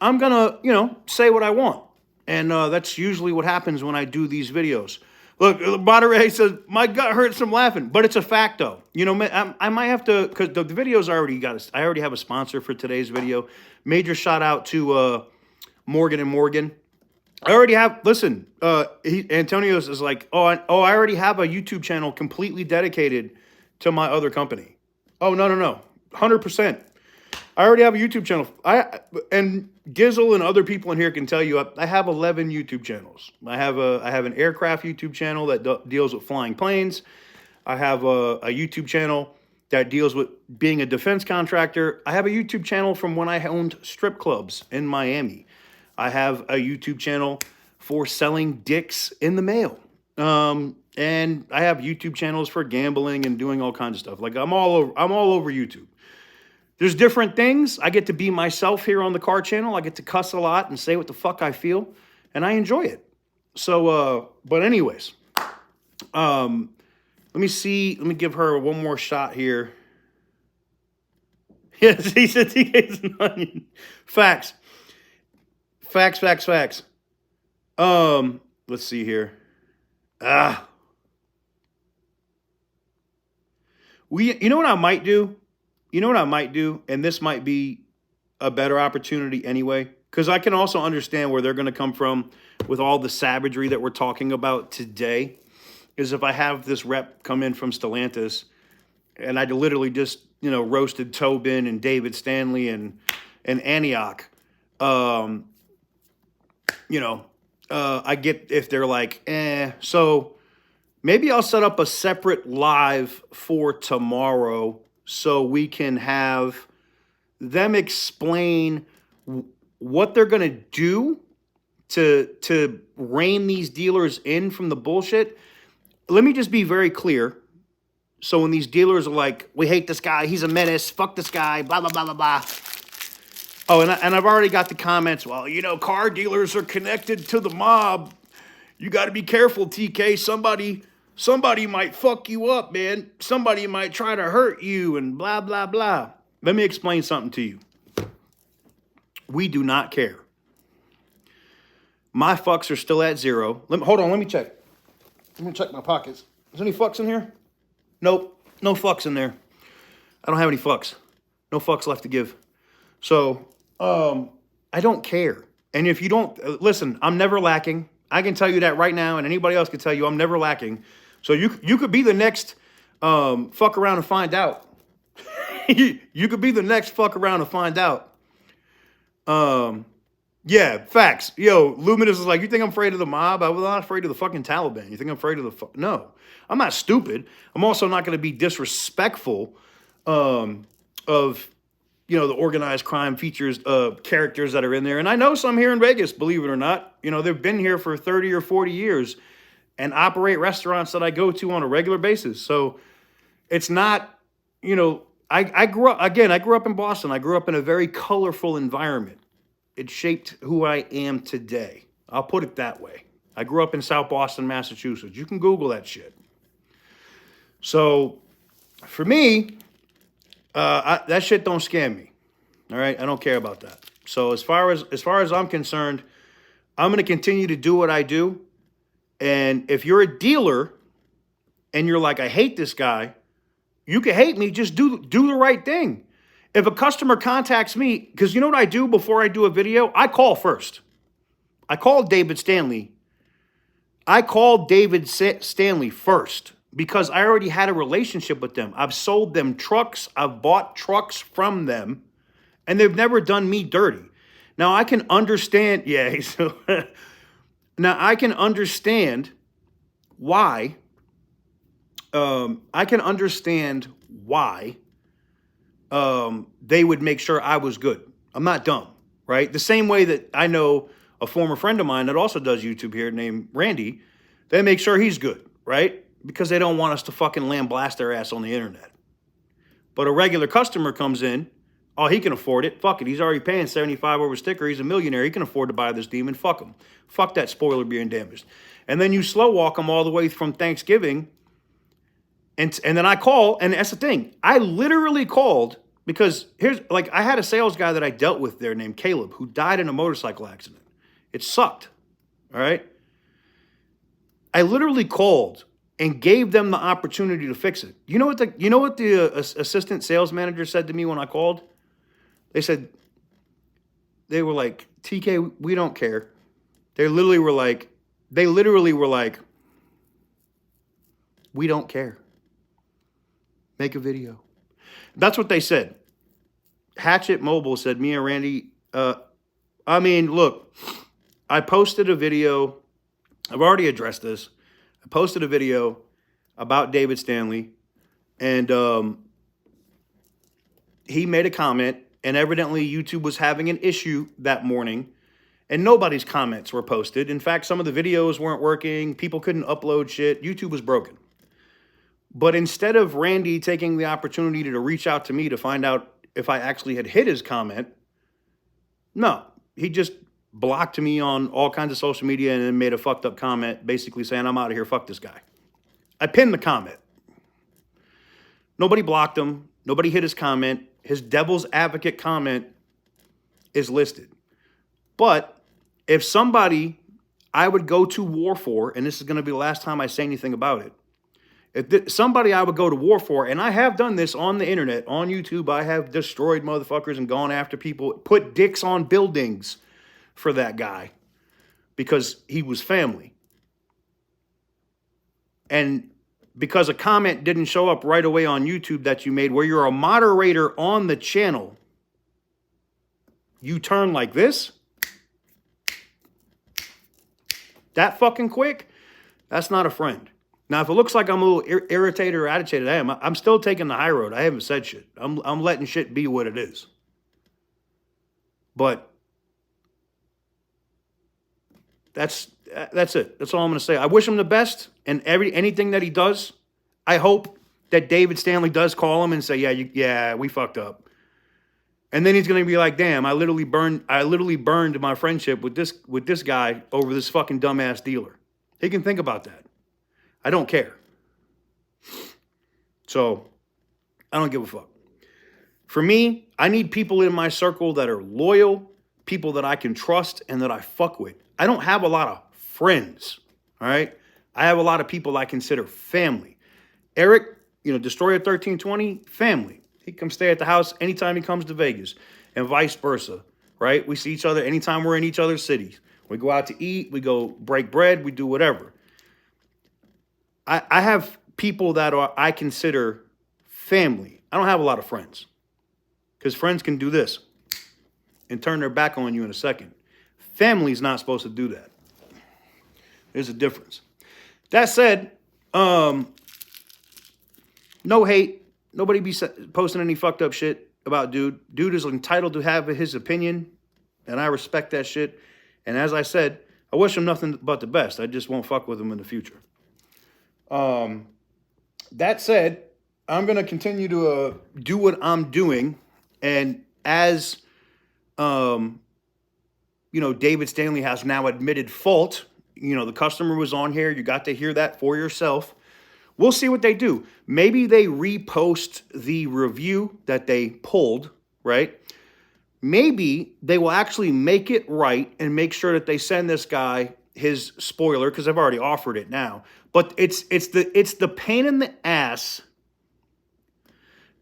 I'm gonna, say what I want. And that's usually what happens when I do these videos. Look, Monterey says, my gut hurts from laughing, but it's a fact though. I might have to, because the video's already I already have a sponsor for today's video. Major shout out to Morgan & Morgan. I already have, listen, Antonio's is like, I already have a YouTube channel completely dedicated to my other company. Oh, no. 100%. I already have a YouTube channel. And Gizzle and other people in here can tell you I have 11 YouTube channels. I have an aircraft YouTube channel that deals with flying planes. I have a YouTube channel that deals with being a defense contractor. I have a YouTube channel from when I owned strip clubs in Miami. I have a YouTube channel for selling dicks in the mail. And I have YouTube channels for gambling and doing all kinds of stuff. Like I'm all over YouTube. There's different things. I get to be myself here on the car channel. I get to cuss a lot and say what the fuck I feel, and I enjoy it. So, but anyways, let me see. Let me give her one more shot here. Yes, he said TK's an onion. Facts. Let's see here. You know what I might do? You know what I might do? And this might be a better opportunity anyway, because I can also understand where they're going to come from with all the savagery that we're talking about today. Is if I have this rep come in from Stellantis, and I literally just roasted Towbin and David Stanley and Antioch. I get if they're like, so maybe I'll set up a separate live for tomorrow so we can have them explain what they're going to do to rein these dealers in from the bullshit. Let me just be very clear. So when these dealers are like, we hate this guy, he's a menace, fuck this guy, blah, blah, blah, blah, blah. Oh, and I've already got the comments, well, car dealers are connected to the mob. You got to be careful, TK. Somebody might fuck you up, man. Somebody might try to hurt you and blah, blah, blah. Let me explain something to you. We do not care. My fucks are still at 0. Hold on, let me check. Let me check my pockets. Is there any fucks in here? Nope, no fucks in there. I don't have any fucks. No fucks left to give. So, I don't care. And if you don't, listen, I'm never lacking. I can tell you that right now, and anybody else can tell you I'm never lacking. So you could be the next fuck around and find out. You could be the next fuck around and find out. Yeah, facts. Yo, Luminous is like, you think I'm afraid of the mob? I was not afraid of the fucking Taliban. You think I'm afraid of the... No, I'm not stupid. I'm also not going to be disrespectful of, the organized crime features, characters that are in there. And I know some here in Vegas, believe it or not. They've been here for 30 or 40 years and operate restaurants that I go to on a regular basis. So it's not, I grew up in Boston. I grew up in a very colorful environment. It shaped who I am today. I'll put it that way. I grew up in South Boston, Massachusetts. You can Google that shit. So for me, that shit don't scare me. All right, I don't care about that. So as far as I'm concerned, I'm going to continue to do what I do. And if you're a dealer and you're like, I hate this guy, you can hate me. Just do the right thing. If a customer contacts me, because you know what I do before I do a video? I call first. I called David Stanley. Stanley first because I already had a relationship with them. I've sold them trucks. I've bought trucks from them, and they've never done me dirty. Now, I can understand. Yeah, so now I can understand why. They would make sure I was good. I'm not dumb, right? The same way that I know a former friend of mine that also does YouTube here named Randy, they make sure he's good, right? Because they don't want us to fucking blast their ass on the internet. But a regular customer comes in, oh, he can afford it. Fuck it. He's already paying $75 over sticker. He's a millionaire. He can afford to buy this demon. Fuck him. Fuck that spoiler being damaged. And then you slow walk them all the way from Thanksgiving. And then I call, and that's the thing. I literally called because I had a sales guy that I dealt with there named Caleb who died in a motorcycle accident. It sucked, all right? I literally called and gave them the opportunity to fix it. You know what the assistant sales manager said to me when I called? They were like, TK, we don't care. They literally were like, we don't care. Make a video. That's what they said. Hatchet Mobile said, me and Randy, look, I posted a video. I've already addressed this. I posted a video about David Stanley, and he made a comment, and evidently YouTube was having an issue that morning, and nobody's comments were posted. In fact, some of the videos weren't working. People couldn't upload shit. YouTube was broken. But instead of Randy taking the opportunity to reach out to me to find out if I actually had hit his comment, no, he just blocked me on all kinds of social media and then made a fucked up comment basically saying, I'm out of here, fuck this guy. I pinned the comment. Nobody blocked him. Nobody hit his comment. His devil's advocate comment is listed. But if somebody I would go to war for, and this is going to be the last time I say anything about it. If somebody I would go to war for, and I have done this on the internet, on YouTube, I have destroyed motherfuckers and gone after people, put dicks on buildings for that guy because he was family. And because a comment didn't show up right away on YouTube that you made where you're a moderator on the channel, you turn like this? That fucking quick? That's not a friend. Now, if it looks like I'm a little irritated or agitated, I am. I'm still taking the high road. I haven't said shit. I'm letting shit be what it is. But that's it. That's all I'm going to say. I wish him the best, and anything that he does, I hope that David Stanley does call him and say, yeah, we fucked up. And then he's going to be like, damn, I literally burned my friendship with this guy over this fucking dumbass dealer. He can think about that. I don't care. So, I don't give a fuck. For me, I need people in my circle that are loyal, people that I can trust and that I fuck with. I don't have a lot of friends, all right? I have a lot of people I consider family. Eric, Destroyer 1320, family. He comes stay at the house anytime he comes to Vegas, and vice versa, right? We see each other anytime we're in each other's cities. We go out to eat, we go break bread, we do whatever. I have people that I consider family. I don't have a lot of friends because friends can do this and turn their back on you in a second. Family's not supposed to do that. There's a difference. That said, no hate. Nobody be posting any fucked up shit about dude. Dude is entitled to have his opinion, and I respect that shit. And as I said, I wish him nothing but the best. I just won't fuck with him in the future. That said, I'm going to continue to do what I'm doing. And as, David Stanley has now admitted fault, the customer was on here. You got to hear that for yourself. We'll see what they do. Maybe they repost the review that they pulled, right? Maybe they will actually make it right and make sure that they send this guy his spoiler, because I've already offered it now. But it's the pain in the ass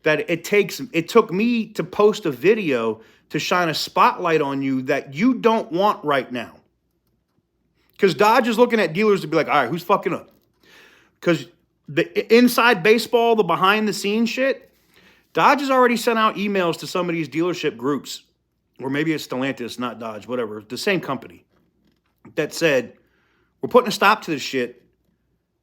that it took me to post a video to shine a spotlight on you that you don't want right now. Because Dodge is looking at dealers to be like, all right, who's fucking up? Because the inside baseball, the behind the scenes shit, Dodge has already sent out emails to some of these dealership groups, or maybe it's Stellantis, not Dodge, whatever, the same company, that said, we're putting a stop to this shit,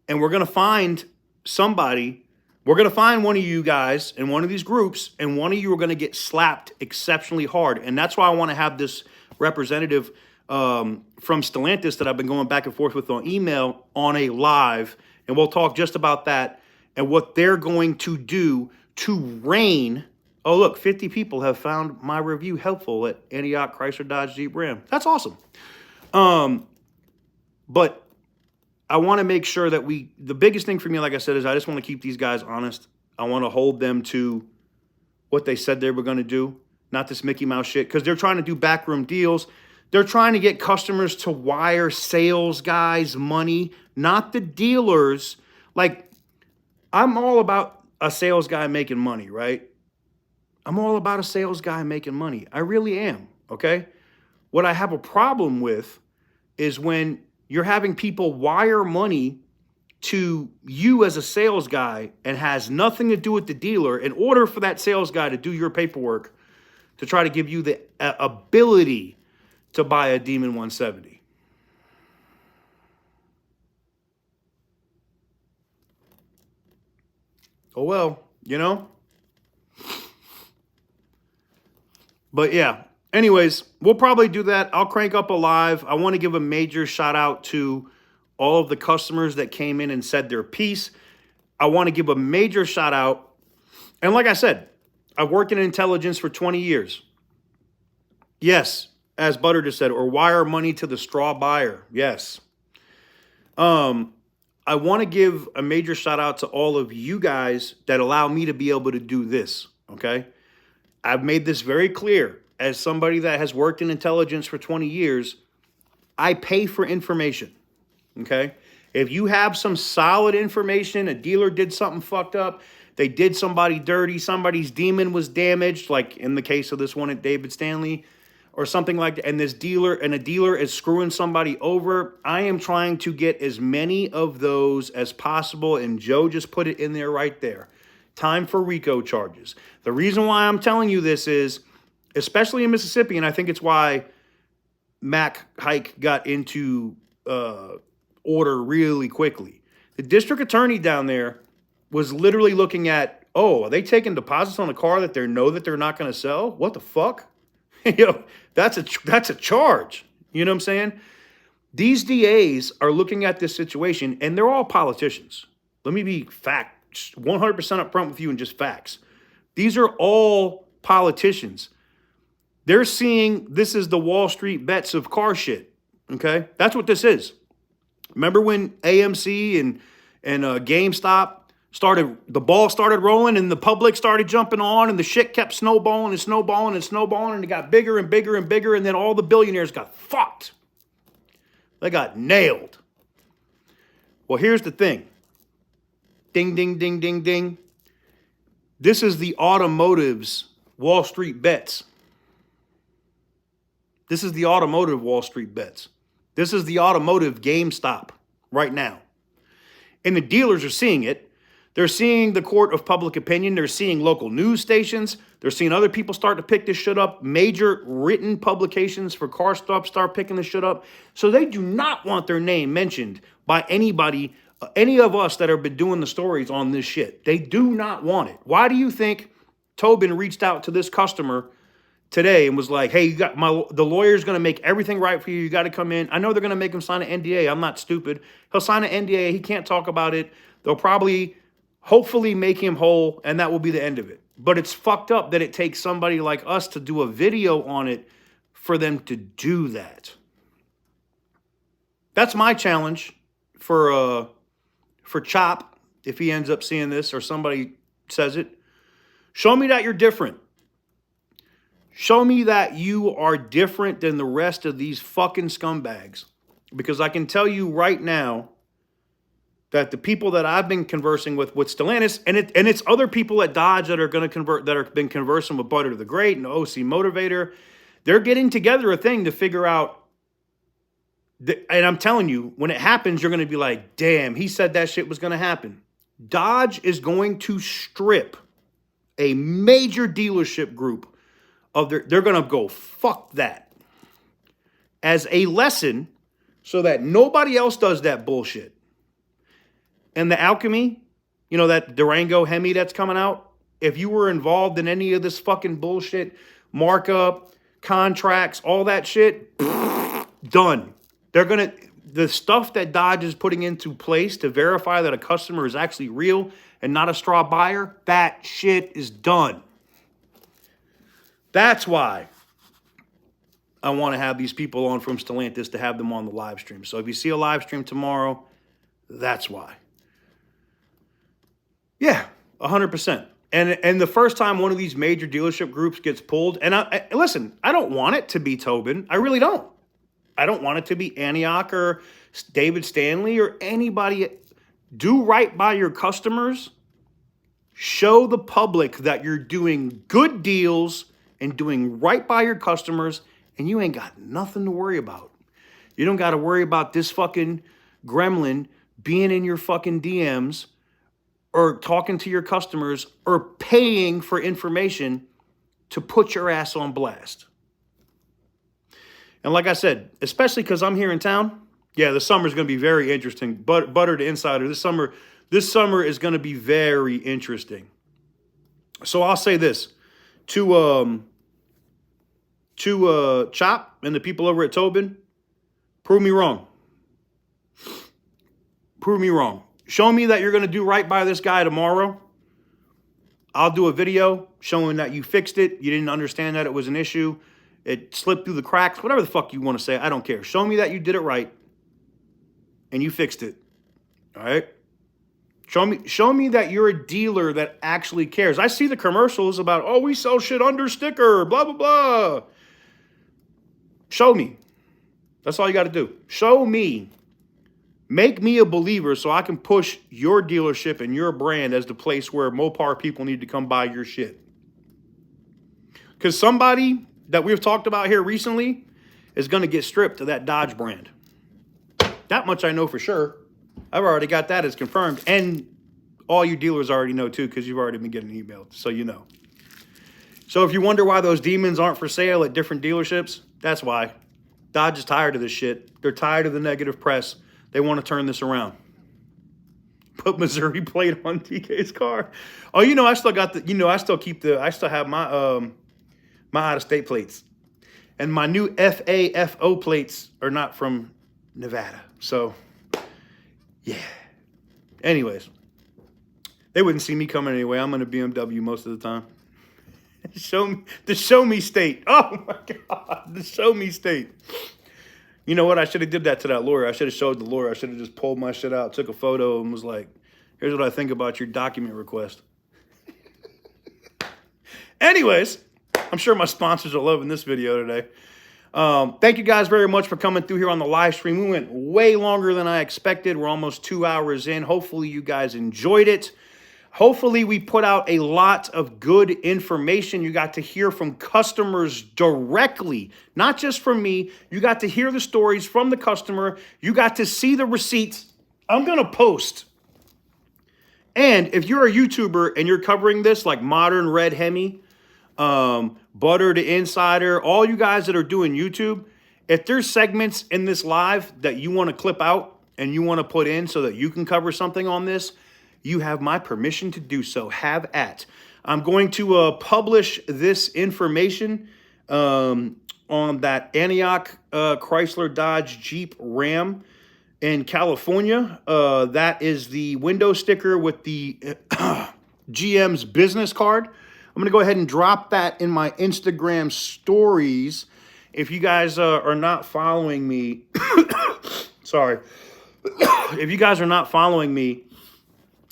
and we're going to find somebody, we're going to find one of you guys in one of these groups, and one of you are going to get slapped exceptionally hard. And that's why I want to have this representative from Stellantis that I've been going back and forth with on email on a live, and we'll talk just about that and what they're going to do to rein. Oh, look, 50 people have found my review helpful at Antioch Chrysler Dodge Jeep Ram. That's awesome. But I want to make sure that the biggest thing for me, like I said, is I just want to keep these guys honest. I want to hold them to what they said they were going to do, not this Mickey Mouse shit, because they're trying to do backroom deals. They're trying to get customers to wire sales guys money, not the dealers. Like, I'm all about a sales guy making money, right? I'm all about a sales guy making money. I really am, okay? What I have a problem with is when you're having people wire money to you as a sales guy and has nothing to do with the dealer in order for that sales guy to do your paperwork to try to give you the ability to buy a Demon 170. Oh, well, But yeah, anyways, we'll probably do that. I'll crank up a live. I want to give a major shout out to all of the customers that came in and said their piece. I want to give a major shout out. And like I said, I've worked in intelligence for 20 years. Yes, as Butter just said, or wire money to the straw buyer. Yes. I want to give a major shout out to all of you guys that allow me to be able to do this, okay? I've made this very clear. As somebody that has worked in intelligence for 20 years, I pay for information, okay? If you have some solid information, a dealer did something fucked up, they did somebody dirty, somebody's demon was damaged, like in the case of this one at David Stanley, or something like that, and a dealer is screwing somebody over, I am trying to get as many of those as possible, and Joe just put it in there right there. Time for RICO charges. The reason why I'm telling you this is, especially in Mississippi, and I think it's why Mac Hike got into order really quickly. The district attorney down there was literally looking at, oh, are they taking deposits on a car that they know that they're not going to sell? What the fuck? You know, that's a charge. You know what I'm saying? These DAs are looking at this situation, and they're all politicians. Let me be 100% upfront with you and just facts. These are all politicians. They're seeing this is the Wall Street bets of car shit. Okay, that's what this is. Remember when AMC and GameStop the ball started rolling and the public started jumping on and the shit kept snowballing and snowballing and snowballing and it got bigger and bigger and bigger and then all the billionaires got fucked. They got nailed. Well, here's the thing. Ding, ding, ding, ding, ding. This is the automotive's Wall Street bets. This is the automotive Wall Street bets. This is the automotive GameStop right now. And the dealers are seeing it. They're seeing the court of public opinion. They're seeing local news stations. They're seeing other people start to pick this shit up. Major written publications for car stuff start picking this shit up. So they do not want their name mentioned by anybody, any of us that have been doing the stories on this shit. They do not want it. Why do you think Towbin reached out to this customer today and was like, hey, the lawyer's going to make everything right for you. You got to come in. I know they're going to make him sign an NDA. I'm not stupid. He'll sign an NDA. He can't talk about it. They'll probably, hopefully make him whole, and that will be the end of it. But it's fucked up that it takes somebody like us to do a video on it for them to do that. That's my challenge for Chop, if he ends up seeing this or somebody says it. Show me that you're different. Show me that you are different than the rest of these fucking scumbags. Because I can tell you right now that the people that I've been conversing with Stellantis, and it's other people at Dodge that are going to convert, that have been conversing with Butter the Great and OC Motivator, they're getting together a thing to figure out. And I'm telling you, when it happens, you're going to be like, damn, he said that shit was going to happen. Dodge is going to strip a major dealership group of they're going to go, fuck that, as a lesson so that nobody else does that bullshit. And the Alchemy, you know, that Durango Hemi that's coming out, if you were involved in any of this fucking bullshit, markup, contracts, all that shit, done. They're going to, the stuff that Dodge is putting into place to verify that a customer is actually real and not a straw buyer, that shit is done. That's why I want to have these people on from Stellantis, to have them on the live stream. So if you see a live stream tomorrow, that's why. Yeah, 100%. And the first time one of these major dealership groups gets pulled, and listen, I don't want it to be Towbin. I really don't. I don't want it to be Antioch or David Stanley or anybody. Do right by your customers. Show the public that you're doing good deals and doing right by your customers, and you ain't got nothing to worry about. You don't got to worry about this fucking gremlin being in your fucking DMs or talking to your customers or paying for information to put your ass on blast. And like I said, especially because I'm here in town, yeah, the summer is going to be very interesting. Butter to Insider, this summer is going to be very interesting. So I'll say this to Chop and the people over at Towbin, prove me wrong. Prove me wrong. Show me that you're going to do right by this guy tomorrow. I'll do a video showing that you fixed it. You didn't understand that it was an issue. It slipped through the cracks. Whatever the fuck you want to say. I don't care. Show me that you did it right and you fixed it. All right? Show me that you're a dealer that actually cares. I see the commercials about, oh, we sell shit under sticker, blah, blah, blah. Show me. That's all you got to do. Show me. Make me a believer so I can push your dealership and your brand as the place where Mopar people need to come buy your shit. Because somebody that we've talked about here recently is going to get stripped of that Dodge brand. That much I know for sure. I've already got that as confirmed. And all you dealers already know too, because you've already been getting emailed. So you know. So if you wonder why those demons aren't for sale at different dealerships, that's why. Dodge is tired of this shit. They're tired of the negative press. They want to turn this around. Put Missouri plate on TK's car. Oh, you know, I still got the, you know, I still have my, my out-of-state plates. And my new FAFO plates are not from Nevada. So, yeah. Anyways. They wouldn't see me coming anyway. I'm in a BMW most of the time. The show me state. Oh, my God. The show me state. You know what? I should have did that to that lawyer. I should have showed the lawyer. I should have just pulled my shit out, took a photo, and was like, here's what I think about your document request. Anyways, I'm sure my sponsors are loving this video today. Thank you guys very much for coming through here on the live stream. We went way longer than I expected. We're almost 2 hours in. Hopefully you guys enjoyed it. Hopefully we put out a lot of good information. You got to hear from customers directly, not just from me. You got to hear the stories from the customer. You got to see the receipts. I'm going to post. And if you're a YouTuber and you're covering this like Modern Red Hemi, Butter the Insider, all you guys that are doing YouTube, if there's segments in this live that you want to clip out and you want to put in so that you can cover something on this, you have my permission to do so. Have at. I'm going to publish this information on that Antioch Chrysler Dodge Jeep Ram in California. That is the window sticker with the GM's business card. I'm going to go ahead and drop that in my Instagram stories. If you guys are not following me, sorry. If you guys are not following me,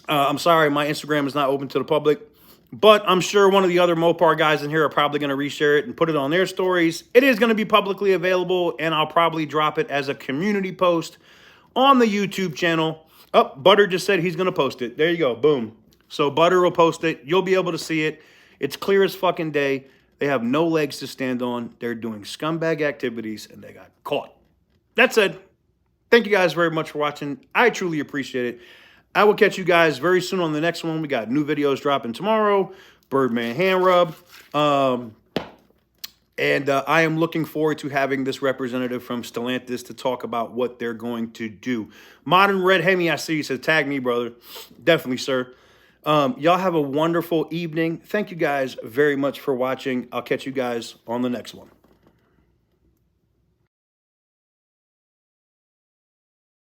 I'm sorry, my Instagram is not open to the public, but I'm sure one of the other Mopar guys in here are probably going to reshare it and put it on their stories. It is going to be publicly available, and I'll probably drop it as a community post on the YouTube channel. Oh, Butter just said he's going to post it. There you go. Boom. So Butter will post it. You'll be able to see it. It's clear as fucking day. They have no legs to stand on. They're doing scumbag activities, and they got caught. That said, thank you guys very much for watching. I truly appreciate it. I will catch you guys very soon on the next one. We got new videos dropping tomorrow. Birdman hand rub. And I am looking forward to having this representative from Stellantis to talk about what they're going to do. Modern Red Hemi, I see you said, tag me, brother. Definitely, sir. Y'all have a wonderful evening. Thank you guys very much for watching. I'll catch you guys on the next one.